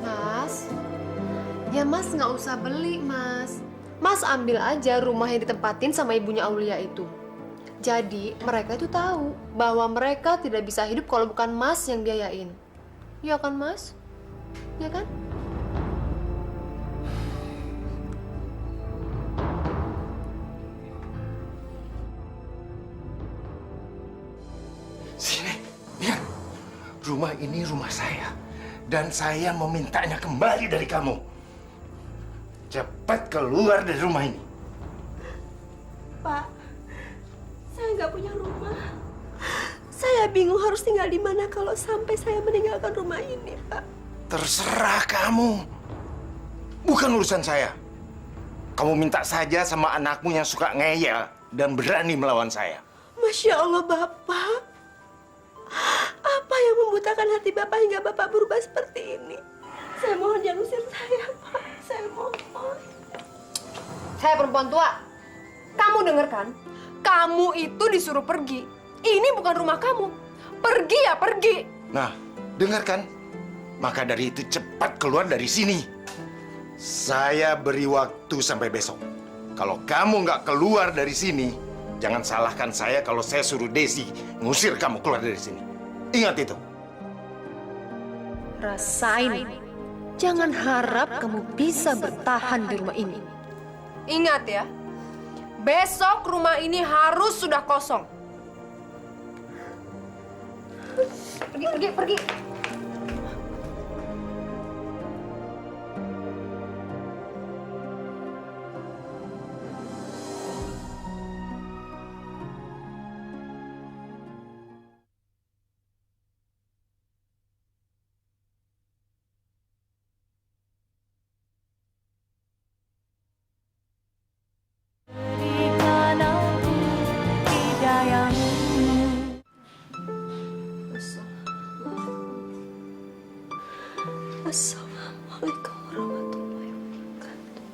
Mas, ya Mas nggak usah beli, Mas. Mas ambil aja rumah yang ditempatin sama ibunya Aulia itu. Jadi mereka itu tahu bahwa mereka tidak bisa hidup kalau bukan Mas yang biayain. Iya kan, Mas? Iya kan? Sini, lihat. Rumah ini rumah saya. Dan saya memintanya kembali dari kamu. Cepat keluar dari rumah ini. Pak, saya nggak punya rumah. Saya bingung harus tinggal di mana kalau sampai saya meninggalkan rumah ini, Pak. Terserah kamu. Bukan urusan saya. Kamu minta saja sama anakmu yang suka ngeyel dan berani melawan saya. Masya Allah, Bapak. Apa yang membutakan hati Bapak hingga Bapak berubah seperti ini? Saya mohon jangan usir saya, Pak. Saya mohon. Saya perempuan tua. Kamu dengar kan? Kamu itu disuruh pergi. Ini bukan rumah kamu. Pergi ya, pergi. Nah, dengar kan? Maka dari itu cepat keluar dari sini. Saya beri waktu sampai besok. Kalau kamu nggak keluar dari sini, jangan salahkan saya kalau saya suruh Desi ngusir kamu keluar dari sini. Ingat itu. Rasain. Jangan harap kamu bisa bertahan di rumah ini. Ingat ya, besok rumah ini harus sudah kosong. Pergi. Assalamualaikum warahmatullahi wabarakatuh.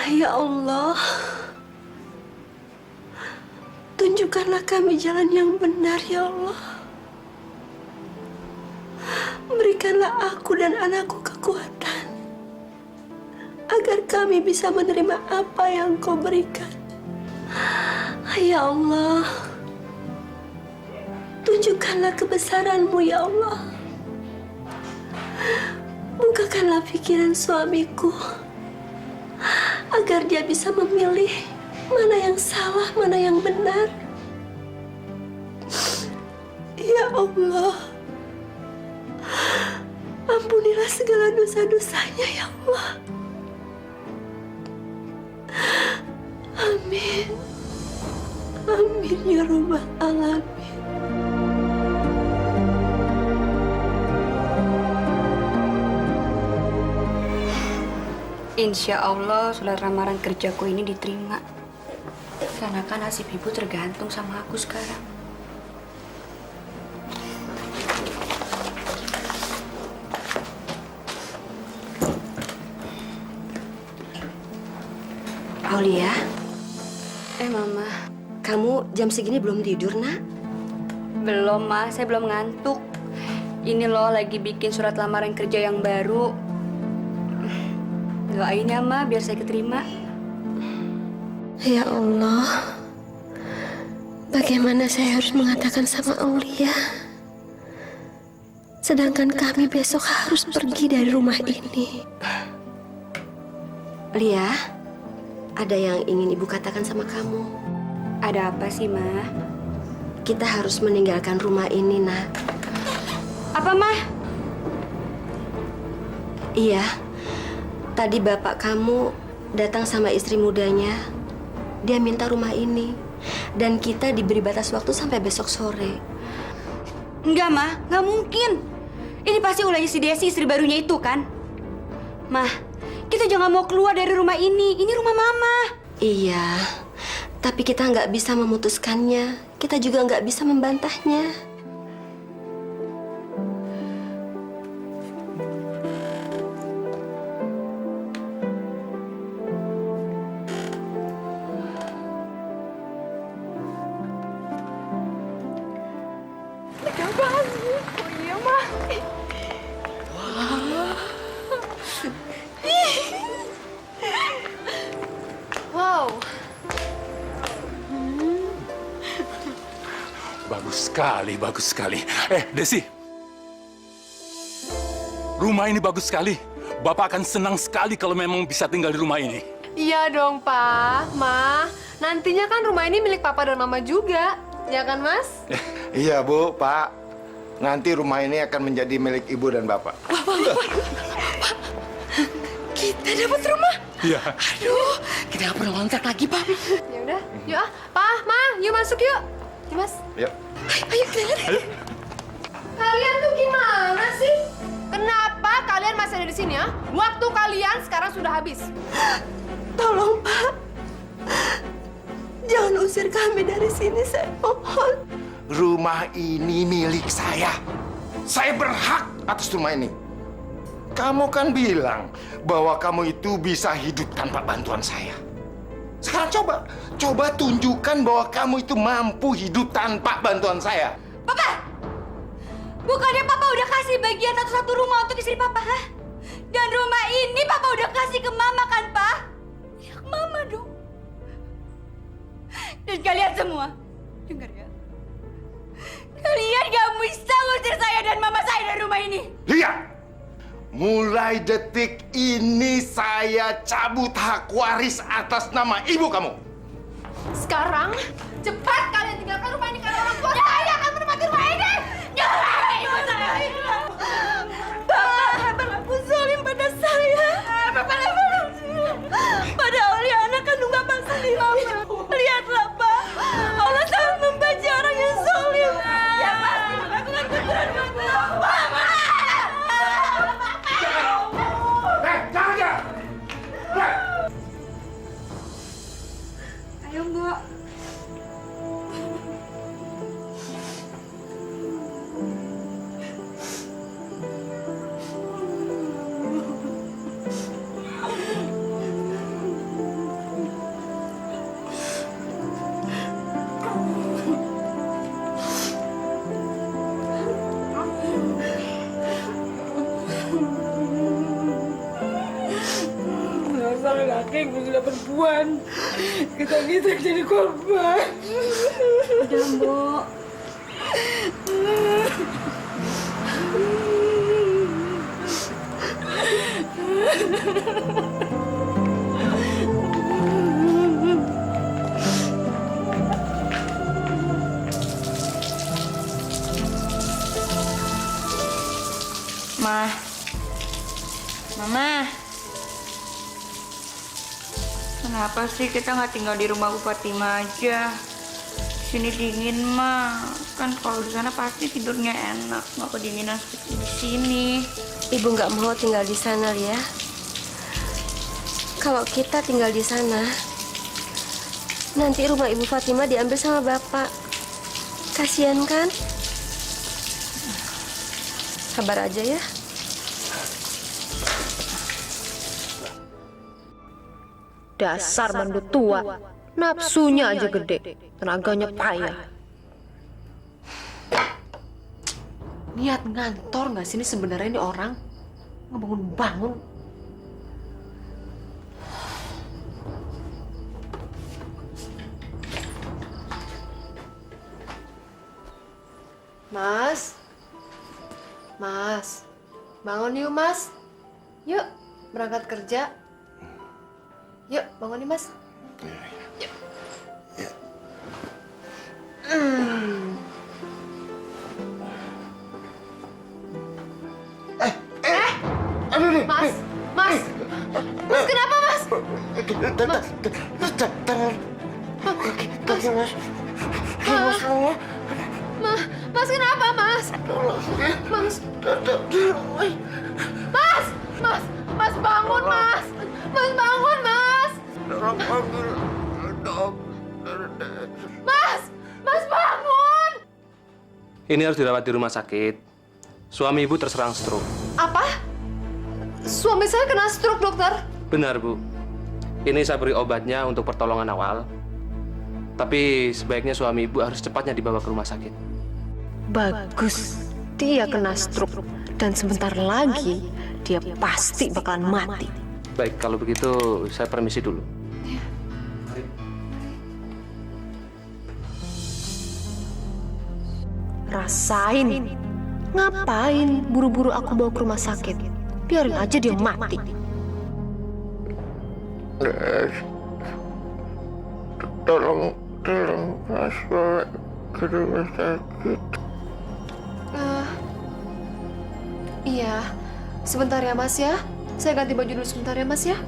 Ya Allah, tunjukkanlah kami jalan yang benar, ya Allah. Berikanlah aku dan anakku kekuatan agar kami bisa menerima apa yang Kau berikan. Ya Allah, tunjukkanlah kebesaran-Mu, ya Allah. Bukakanlah pikiran suamiku agar dia bisa memilih mana yang salah, mana yang benar. Ya Allah, ampunilah segala dosa-dosanya, ya Allah. Amin. Amin ya Rabbal Alamin. Insya Allah surat lamaran kerjaku ini diterima. Karena kan nasib ibu tergantung sama aku sekarang. Aulia. Mama. Kamu jam segini belum tidur, nak? Belum, Ma. Saya belum ngantuk. Ini loh lagi bikin surat lamaran kerja yang baru. Doain ya, Ma, biar saya keterima. Ya Allah. Bagaimana saya harus mengatakan sama Aulia? Sedangkan kami besok harus pergi dari rumah ini. Lia, ada yang ingin Ibu katakan sama kamu. Ada apa sih, Ma? Kita harus meninggalkan rumah ini, nak. Apa, Ma? Iya. Tadi bapak kamu datang sama istri mudanya. Dia minta rumah ini. Dan kita diberi batas waktu sampai besok sore. Enggak, Ma. Nggak mungkin. Ini pasti ulahnya si Desi, istri barunya itu, kan? Ma, kita jangan mau keluar dari rumah ini. Ini rumah Mama. Iya. Tapi kita nggak bisa memutuskannya. Kita juga nggak bisa membantahnya. Wow. Bagus sekali, bagus sekali. Desi. Rumah ini bagus sekali. Bapak akan senang sekali kalau memang bisa tinggal di rumah ini. Iya dong, Pak. Ma, nantinya kan rumah ini milik Papa dan Mama juga. Ya kan, Mas? Iya, Bu, Pak. Nanti rumah ini akan menjadi milik Ibu dan Bapak. Kita dapat rumah. Iya. Aduh, kita nggak perlu ngontrak lagi, Pak. Ya udah, yuk ah. Pa, Ma, yuk masuk yuk. Yuk, Mas. Yuk. Ayo kita lihat. Ayo. Kalian tuh gimana sih? Kenapa kalian masih ada di sini ya? Waktu kalian sekarang sudah habis. Tolong, Pak. Jangan usir kami dari sini, saya mohon. Rumah ini milik saya. Saya berhak atas rumah ini. Kamu kan bilang bahwa kamu itu bisa hidup tanpa bantuan saya. Sekarang coba tunjukkan bahwa kamu itu mampu hidup tanpa bantuan saya. Papa! Bukannya Papa udah kasih bagian satu-satu rumah untuk istri Papa, ha? Dan rumah ini Papa udah kasih ke Mama, kan, Pak? Ya, ke Mama dong. Dan kalian semua, dengar ya? Kalian gak bisa ngusir saya dan Mama saya dari rumah ini. Lihat! Mulai detik ini saya cabut hak waris atas nama ibu kamu. Sekarang, cepat kalian tinggalkan rumah ini karena orang tua saya akan menempati rumah ini. Jangan, ibu saya. Bapak berlaku zalim pada saya. Bapak pada Aulia, anak kandung Bapak sendiri. Lihatlah, Pak. Allah sangat membenci orang yang zalim. Ya, pasti melakukan kejuran Bapak. Jangan! Ayo, Mbak. perempuan. Kita jadi korban. Udah, Mbok. Ma. Mama. Kenapa sih kita nggak tinggal di rumah Bu Fatima aja? Sini dingin, Ma. Kan kalau di sana pasti tidurnya enak, nggak kedinginan seperti di sini. Ibu nggak mau tinggal di sana, Lia. Kalau kita tinggal di sana, nanti rumah Ibu Fatima diambil sama Bapak. Kasian kan? Sabar aja ya. Dasar bandut tua, nafsunya aja gede, tenaganya payah. Niat ngantor nggak sih ini sebenarnya ini orang? Ngebangun-bangun. Mas, bangun yuk Mas. Yuk, berangkat kerja. Yuk, bangun nih Mas. Yuk. Ya. Aduh nih. Mas, kenapa Mas? Mas kenapa Mas? Mas bangun Mas. Mas bangun Mas. Mas bangun. Ini harus dirawat di rumah sakit. Suami ibu terserang stroke. Apa? Suami saya kena stroke, dokter. Benar, Bu. Ini saya beri obatnya untuk pertolongan awal. Tapi sebaiknya suami ibu harus cepatnya dibawa ke rumah sakit. Bagus. Dia kena stroke. Dan sebentar lagi, dia pasti bakalan mati. Baik, kalau begitu saya permisi dulu. Rasain. Ngapain buru-buru aku bawa ke rumah sakit? Biarin aja dia mati. Tolong Mas bawa ke rumah sakit. Iya. Sebentar ya Mas ya. Saya ganti baju dulu sebentar ya Mas ya.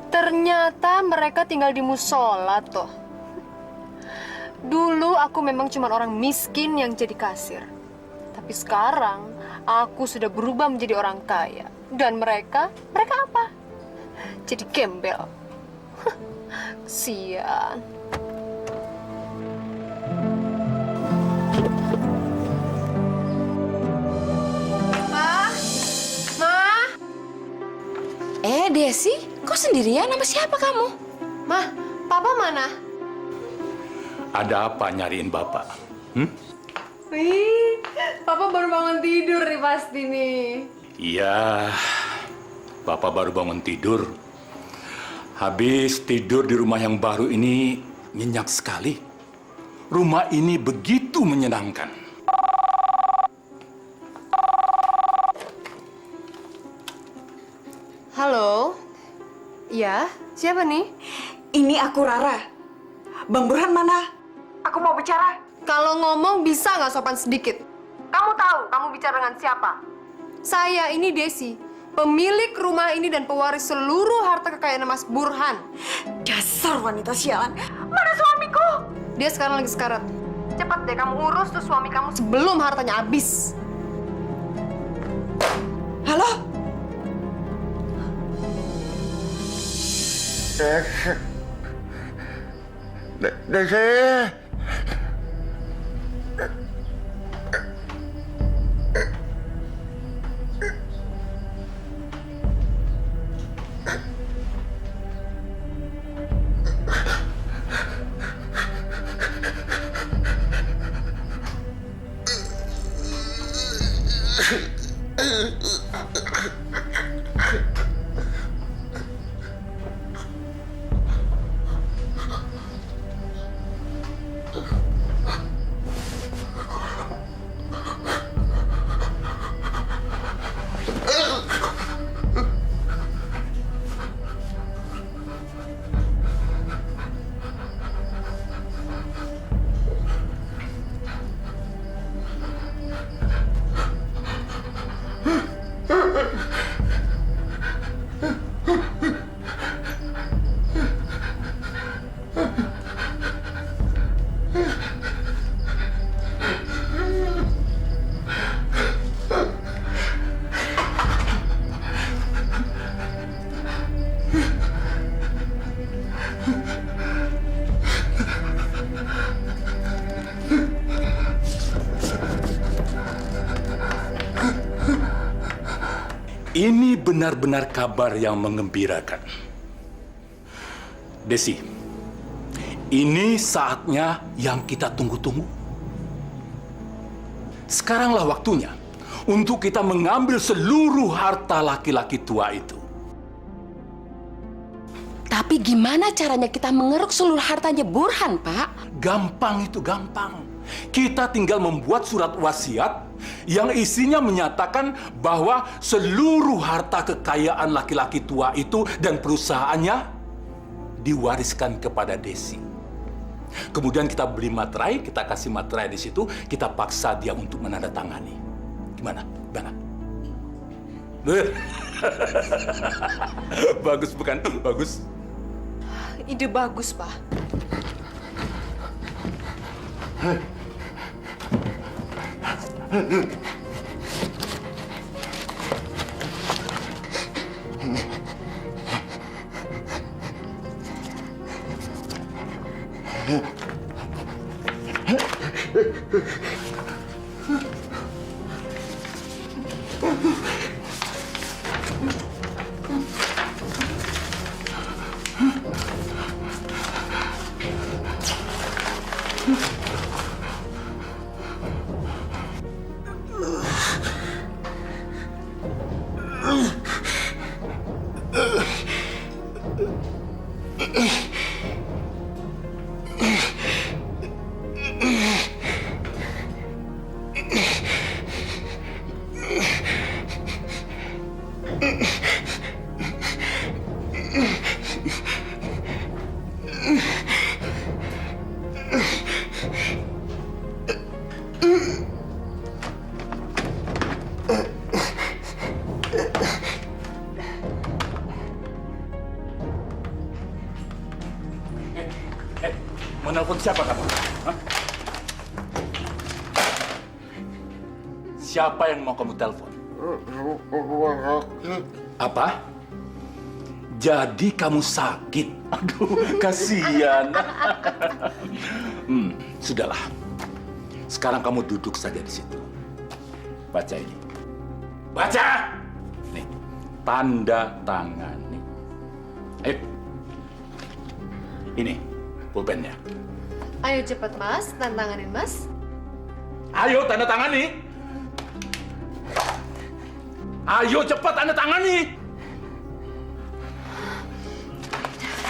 Ternyata mereka tinggal di musola toh. Dulu aku memang cuma orang miskin yang jadi kasir. Tapi sekarang aku sudah berubah menjadi orang kaya. Dan mereka apa? Jadi gembel. Kesian. Desi, kok sendirian sama siapa kamu? Mah, Papa mana? Ada apa nyariin Bapak? Wih, Papa baru bangun tidur nih pasti nih. Iya, Bapak baru bangun tidur. Habis tidur di rumah yang baru ini nyenyak sekali. Rumah ini begitu menyenangkan. Halo? Ya, siapa nih? Ini aku Rara. Bang Burhan mana? Aku mau bicara. Kalau ngomong bisa nggak sopan sedikit? Kamu tahu kamu bicara dengan siapa? Saya ini Desi, pemilik rumah ini dan pewaris seluruh harta kekayaan Mas Burhan. Dasar wanita sialan. Mana suamiku? Dia sekarang lagi sekarat. Cepat deh kamu urus tuh suami kamu sebelum hartanya habis. Halo? Desi. Ini benar-benar kabar yang mengembirakan. Desi, ini saatnya yang kita tunggu-tunggu. Sekaranglah waktunya untuk kita mengambil seluruh harta laki-laki tua itu. Tapi gimana caranya kita mengeruk seluruh hartanya Burhan, Pak? Gampang itu, gampang. Kita tinggal membuat surat wasiat yang isinya menyatakan bahwa seluruh harta kekayaan laki-laki tua itu dan perusahaannya diwariskan kepada Desi. Kemudian kita beli materai, kita kasih materai di situ, kita paksa dia untuk menandatangani. Gimana? Gimana? Bagus bukan? Bagus. Ide bagus, Pak. Menelpon siapa kamu? Hah? Siapa yang mau kamu telepon? Apa? Jadi kamu sakit? Aduh, kasihan. Sudahlah. Sekarang kamu duduk saja di situ. Baca ini. Baca! Nih, tanda tangan nih. Ini pulpennya. Ayo cepat, Mas. Tantanganin, Mas. Ayo tanda tangani. Ayo cepat tanda tangani.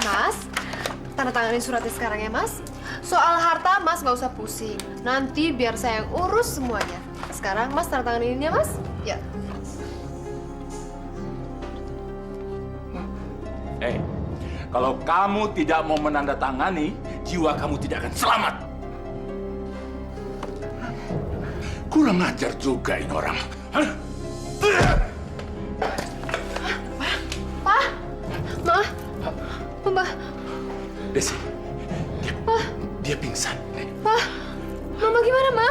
Mas, tanda tanganin suratnya sekarang ya, Mas. Soal harta, Mas nggak usah pusing. Nanti biar saya yang urus semuanya. Sekarang, Mas, tanda tanganin ini ya, Mas. Ya. Kalau kamu tidak mau menandatangani, jiwa kamu tidak akan selamat. Kurang ajar juga ini orang. Hah? Desi, dia pingsan. Pak, Mama gimana, Ma?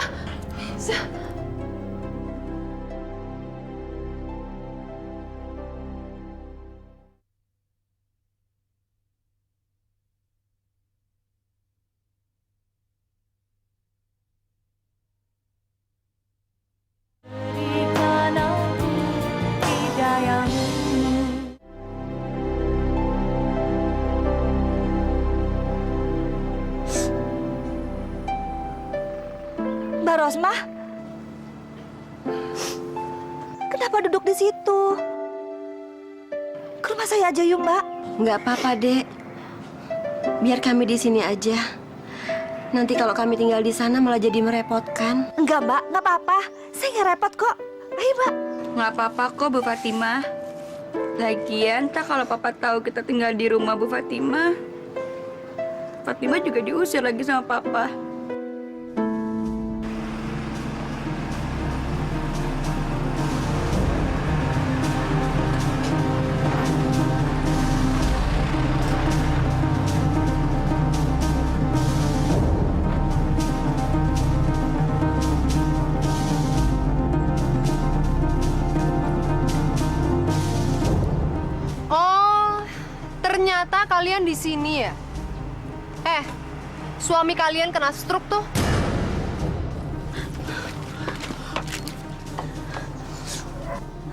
Mbak Rosma? Kenapa duduk di situ? Ke rumah saya aja yuk, Mbak. Nggak apa-apa, Dek. Biar kami di sini aja. Nanti kalau kami tinggal di sana malah jadi merepotkan. Enggak, Mbak. Nggak apa-apa. Saya nggak repot kok. Ayo, Mbak. Nggak apa-apa kok, Bu Fatimah. Lagian, tak kalau Papa tahu kita tinggal di rumah Bu Fatimah, Fatimah juga diusir lagi sama Papa. Ternyata kalian di sini ya? Suami kalian kena stroke tuh.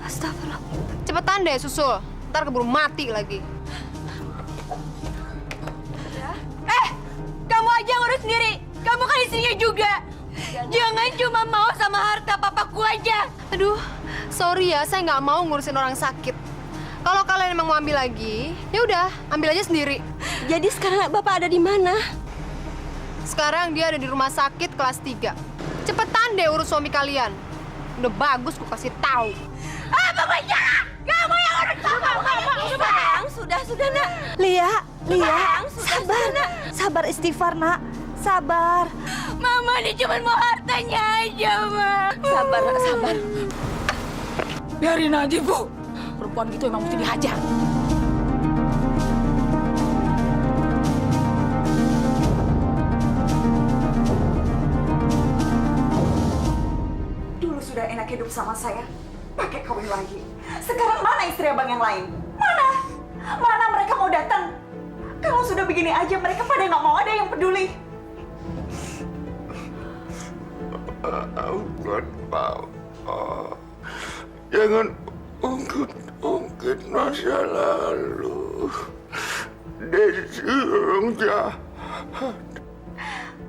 Astagfirullah. Cepetan deh susul, ntar keburu mati lagi. Kamu aja ngurus sendiri. Kamu kan istrinya juga. Jangan cuma mau sama harta papaku aja. Aduh, sorry ya, saya nggak mau ngurusin orang sakit. Kalau kalian emang mau ambil lagi, ya udah, ambil aja sendiri. Jadi sekarang Bapak ada di mana? Sekarang dia ada di rumah sakit kelas 3. Cepetan deh urus suami kalian. Udah bagus, gue kasih tahu. Papa jangan. Kamu yang urus Papa. Sayang, sudah, Nak. Lia, sabar, Nak. Sabar istighfar, Nak. Sabar. Mama ini cuma mau hartanya aja, Ma. Sabar, Nak, sabar. Biarin aja, Bu. Perempuan gitu emang mesti dihajar. Dulu sudah enak hidup sama saya, pakai kawin lagi. Sekarang mana istri abang yang lain? Mana mereka mau datang? Kalau sudah begini aja, mereka pada nggak mau ada yang peduli. Maafkan Papa. Jangan ungkit masa lalu. Desi orang jahat.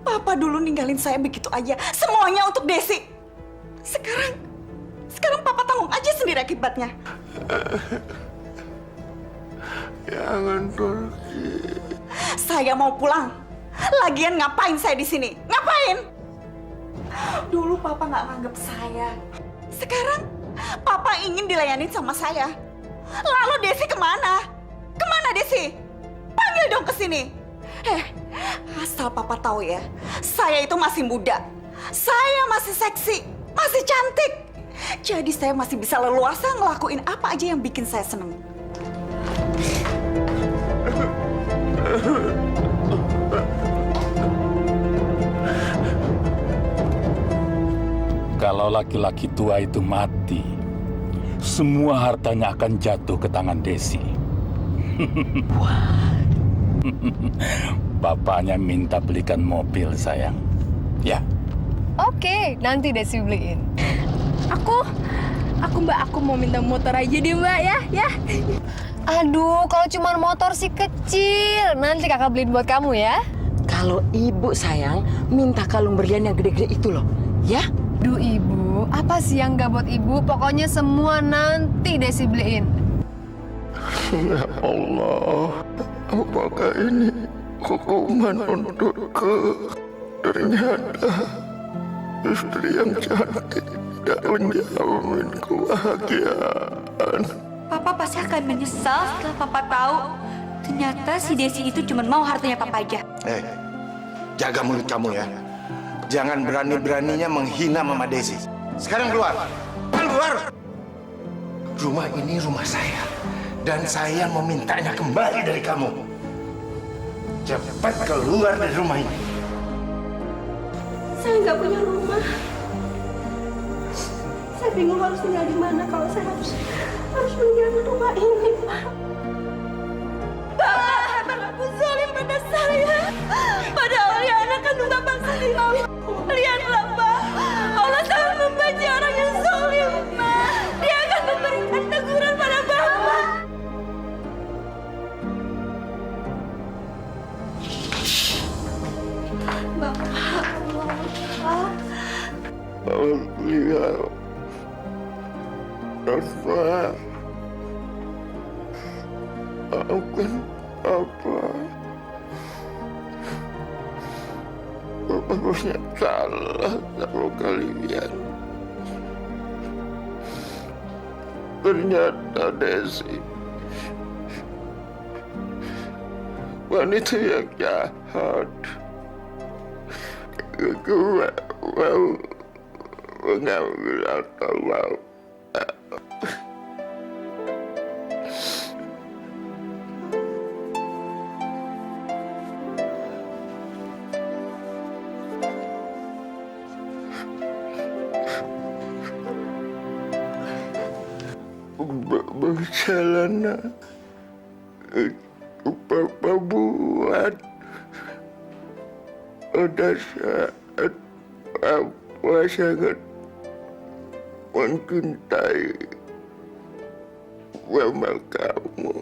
Papa dulu ninggalin saya begitu aja, semuanya untuk Desi. Sekarang Papa tanggung aja sendiri akibatnya. Jangan pergi. Saya mau pulang. Lagian ngapain saya di sini? Ngapain? Dulu Papa nggak nganggap saya. Sekarang Papa ingin dilayanin sama saya. Lalu Desi kemana? Kemana Desi? Panggil dong ke sini. Asal Papa tahu ya, saya itu masih muda. Saya masih seksi, masih cantik. Jadi saya masih bisa leluasa ngelakuin apa aja yang bikin saya seneng. Kalau laki-laki tua itu mati, semua hartanya akan jatuh ke tangan Desi. Bapaknya minta belikan mobil, sayang. Ya. Oke, nanti Desi beliin. Aku mau minta motor aja deh, Mbak, ya. Aduh, kalau cuma motor sih kecil. Nanti kakak beliin buat kamu ya. Kalau ibu sayang, minta kalung berlian yang gede-gede itu loh, ya? Duh ibu, apa sih yang nggak buat ibu? Pokoknya semua nanti Desi beliin. Ya Allah, apakah ini hukuman untukku? Ternyata istri yang cantik tidak menjamin kebahagiaan. Papa pasti akan menyesal setelah Papa tahu ternyata si Desi itu cuma mau hartanya Papa aja. Jaga mulut kamu ya. Jangan berani-beraninya menghina Mama Desi. Sekarang keluar. Keluar! Rumah ini rumah saya. Dan saya memintanya kembali dari kamu. cepat keluar dari rumah ini. Saya nggak punya rumah. Saya bingung harus tinggal di mana kalau saya harus meninggalkan rumah ini, Pak. Bapak berlaku zalim pada saya. Padahal dia anak kandung Bapak sendiri. Lihatlah, Pak. Allah sangat membenci orang yang zalim, Pak. Dia akan memberikan teguran pada Bapak. Bapak, Allah. Beliau Rosma, maafkan Papa. Papa banyak salah sama kalian. Ternyata Desi wanita yang jahat. Aku mau mengambil atau mau berjalan Papa buat pada saat Papa sangat mencintai mama kamu.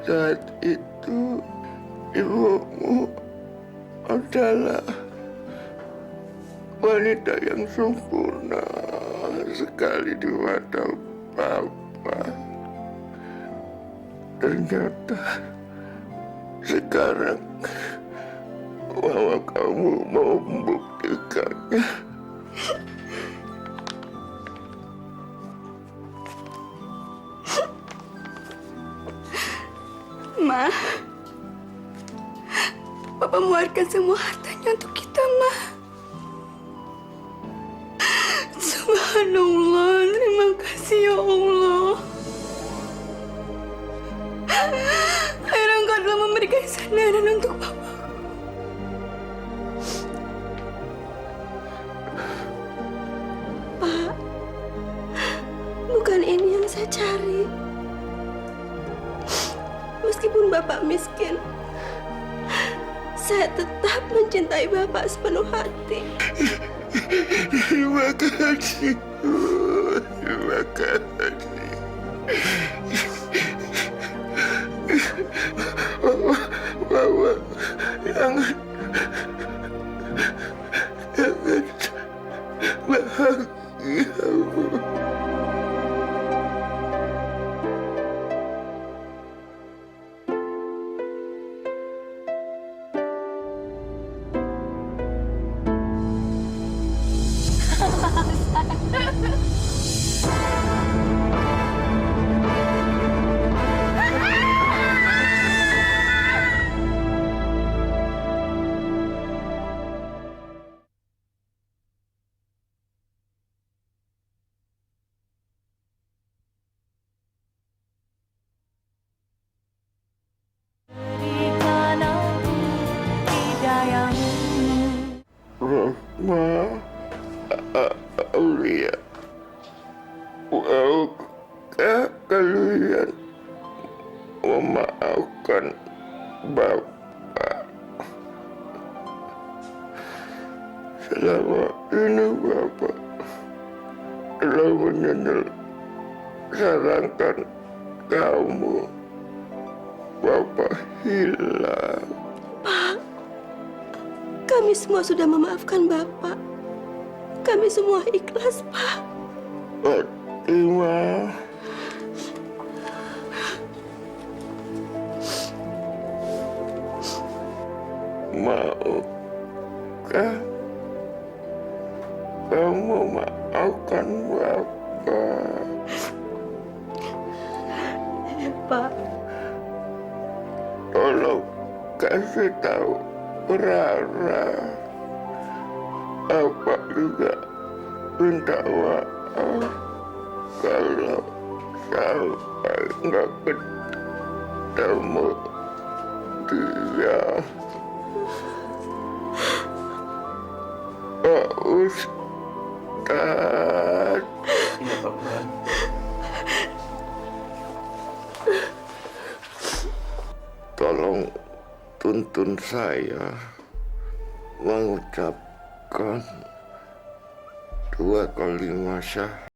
Saat itu ibumu adalah wanita yang sempurna sekali di mata Papa. Ternyata sekarang mama kamu mau membuktikannya. Ma, Papa mewariskan semua hartanya untuk kita, Ma. Subhanallah, terima kasih ya Allah. Akhirnya Engkau telah memberikan sandaran untuk Papa. Pak, bukan ini yang saya cari. Meskipun Bapak miskin, saya tetap mencintai Bapak sepenuh hati. Terima kasih. Terima kasih. Mama, jangan bahagia. Rosma, Aulia, maukah kalian memaafkan Bapak? Selama ini Bapak telah menyengsarakan kamu. Bapak hilang. Pak, kami semua sudah memaafkan Bapak. Kami semua ikhlas, Pak. Fatima, maukah kamu maafkan Bapak? Pak, tolong kasih tahu Rara. Apa juga minta maaf kalau sampai nggak ketemu dia. Pak Ustadz. Iya, Pak Burhan. Tolong tuntun saya mengucapkan 2 kalimat syahadat.